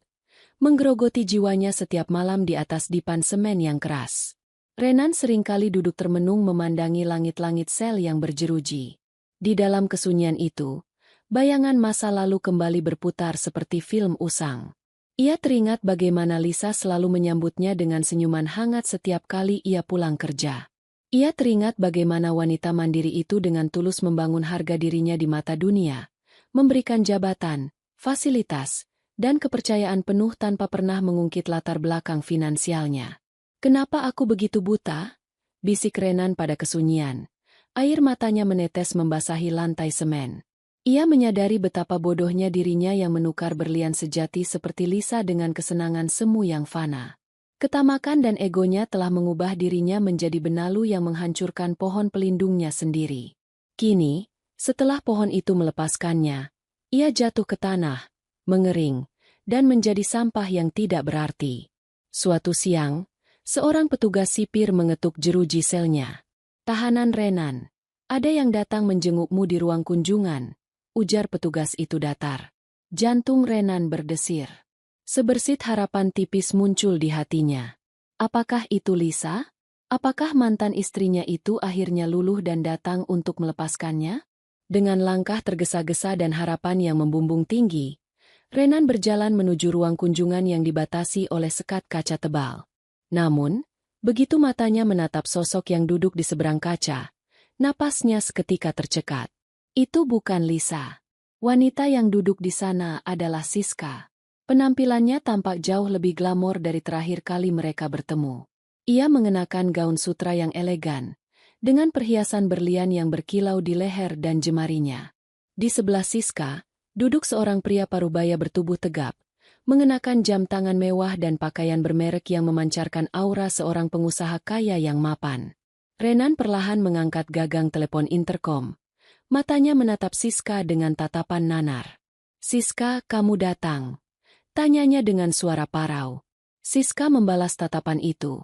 menggerogoti jiwanya setiap malam di atas dipan semen yang keras. Renan seringkali duduk termenung memandangi langit-langit sel yang berjeruji. Di dalam kesunyian itu, bayangan masa lalu kembali berputar seperti film usang. Ia teringat bagaimana Lisa selalu menyambutnya dengan senyuman hangat setiap kali ia pulang kerja. Ia teringat bagaimana wanita mandiri itu dengan tulus membangun harga dirinya di mata dunia, memberikan jabatan, fasilitas, dan kepercayaan penuh tanpa pernah mengungkit latar belakang finansialnya. "Kenapa aku begitu buta?" bisik Renan pada kesunyian. Air matanya menetes membasahi lantai semen. Ia menyadari betapa bodohnya dirinya yang menukar berlian sejati seperti Lisa dengan kesenangan semu yang fana. Ketamakan dan egonya telah mengubah dirinya menjadi benalu yang menghancurkan pohon pelindungnya sendiri. Kini, setelah pohon itu melepaskannya, ia jatuh ke tanah, mengering, dan menjadi sampah yang tidak berarti. Suatu siang, seorang petugas sipir mengetuk jeruji selnya. "Tahanan Renan, ada yang datang menjengukmu di ruang kunjungan," ujar petugas itu datar. Jantung Renan berdesir. Sebersit harapan tipis muncul di hatinya. Apakah itu Lisa? Apakah mantan istrinya itu akhirnya luluh dan datang untuk melepaskannya? Dengan langkah tergesa-gesa dan harapan yang membumbung tinggi, Renan berjalan menuju ruang kunjungan yang dibatasi oleh sekat kaca tebal. Namun, begitu matanya menatap sosok yang duduk di seberang kaca, napasnya seketika tercekat. Itu bukan Lisa. Wanita yang duduk di sana adalah Siska. Penampilannya tampak jauh lebih glamor dari terakhir kali mereka bertemu. Ia mengenakan gaun sutra yang elegan, dengan perhiasan berlian yang berkilau di leher dan jemarinya. Di sebelah Siska, duduk seorang pria parubaya bertubuh tegap, mengenakan jam tangan mewah dan pakaian bermerek yang memancarkan aura seorang pengusaha kaya yang mapan. Renan perlahan mengangkat gagang telepon interkom. Matanya menatap Siska dengan tatapan nanar. "Siska, kamu datang?" tanyanya dengan suara parau. Siska membalas tatapan itu,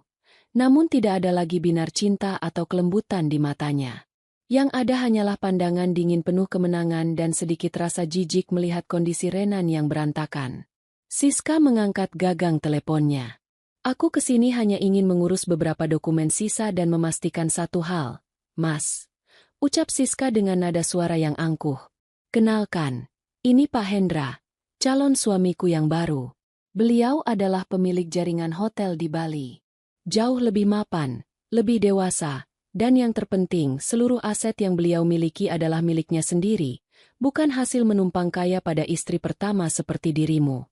namun tidak ada lagi binar cinta atau kelembutan di matanya. Yang ada hanyalah pandangan dingin penuh kemenangan dan sedikit rasa jijik melihat kondisi Renan yang berantakan. Siska mengangkat gagang teleponnya. "Aku kesini hanya ingin mengurus beberapa dokumen sisa dan memastikan satu hal, Mas," ucap Siska dengan nada suara yang angkuh. "Kenalkan, ini Pak Hendra, calon suamiku yang baru. Beliau adalah pemilik jaringan hotel di Bali. Jauh lebih mapan, lebih dewasa, dan yang terpenting seluruh aset yang beliau miliki adalah miliknya sendiri, bukan hasil menumpang kaya pada istri pertama seperti dirimu."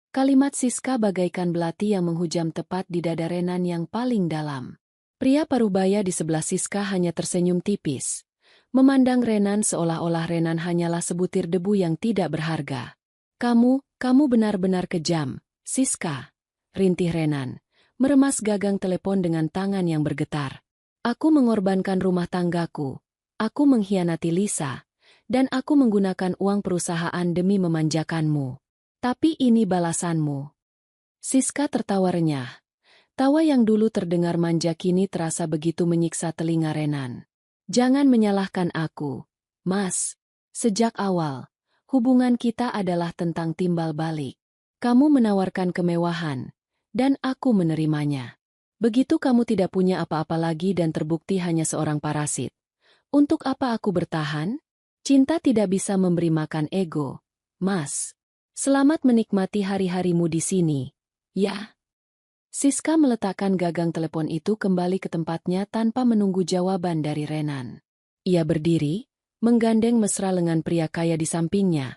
Kalimat Siska bagaikan belati yang menghujam tepat di dada Renan yang paling dalam. Pria parubaya di sebelah Siska hanya tersenyum tipis, memandang Renan seolah-olah Renan hanyalah sebutir debu yang tidak berharga. Kamu benar-benar kejam, Siska," rintih Renan, meremas gagang telepon dengan tangan yang bergetar. "Aku mengorbankan rumah tanggaku, aku mengkhianati Lisa, dan aku menggunakan uang perusahaan demi memanjakanmu. Tapi ini balasanmu." Siska tertawa renyah. Tawa yang dulu terdengar manja kini terasa begitu menyiksa telinga Renan. "Jangan menyalahkan aku, Mas. Sejak awal, hubungan kita adalah tentang timbal balik. Kamu menawarkan kemewahan, dan aku menerimanya. Begitu kamu tidak punya apa-apa lagi dan terbukti hanya seorang parasit. Untuk apa aku bertahan? Cinta tidak bisa memberi makan ego, Mas." Selamat menikmati hari-harimu di sini. Ya. Siska meletakkan gagang telepon itu kembali ke tempatnya tanpa menunggu jawaban dari Renan. Ia berdiri, menggandeng mesra lengan pria kaya di sampingnya,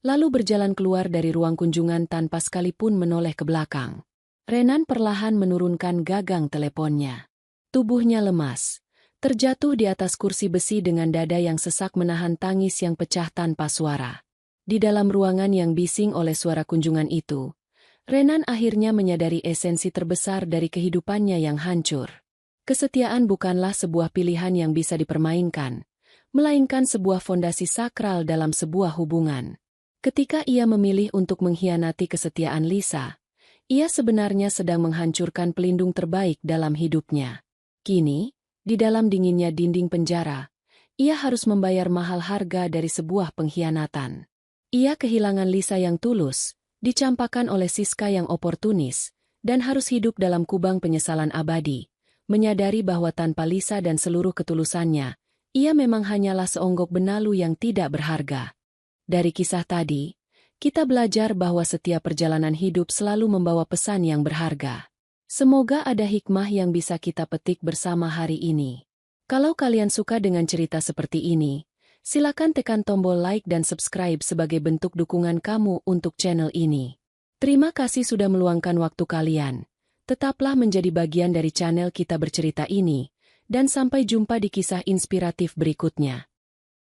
lalu berjalan keluar dari ruang kunjungan tanpa sekalipun menoleh ke belakang. Renan perlahan menurunkan gagang teleponnya. Tubuhnya lemas, terjatuh di atas kursi besi dengan dada yang sesak menahan tangis yang pecah tanpa suara. Di dalam ruangan yang bising oleh suara kunjungan itu, Renan akhirnya menyadari esensi terbesar dari kehidupannya yang hancur. Kesetiaan bukanlah sebuah pilihan yang bisa dipermainkan, melainkan sebuah fondasi sakral dalam sebuah hubungan. Ketika ia memilih untuk mengkhianati kesetiaan Lisa, ia sebenarnya sedang menghancurkan pelindung terbaik dalam hidupnya. Kini, di dalam dinginnya dinding penjara, ia harus membayar mahal harga dari sebuah pengkhianatan. Ia kehilangan Lisa yang tulus, dicampakkan oleh Siska yang oportunis, dan harus hidup dalam kubang penyesalan abadi, menyadari bahwa tanpa Lisa dan seluruh ketulusannya, ia memang hanyalah seonggok benalu yang tidak berharga. Dari kisah tadi, kita belajar bahwa setiap perjalanan hidup selalu membawa pesan yang berharga. Semoga ada hikmah yang bisa kita petik bersama hari ini. Kalau kalian suka dengan cerita seperti ini, silakan tekan tombol like dan subscribe sebagai bentuk dukungan kamu untuk channel ini. Terima kasih sudah meluangkan waktu kalian. Tetaplah menjadi bagian dari channel Kita Bercerita ini, dan sampai jumpa di kisah inspiratif berikutnya.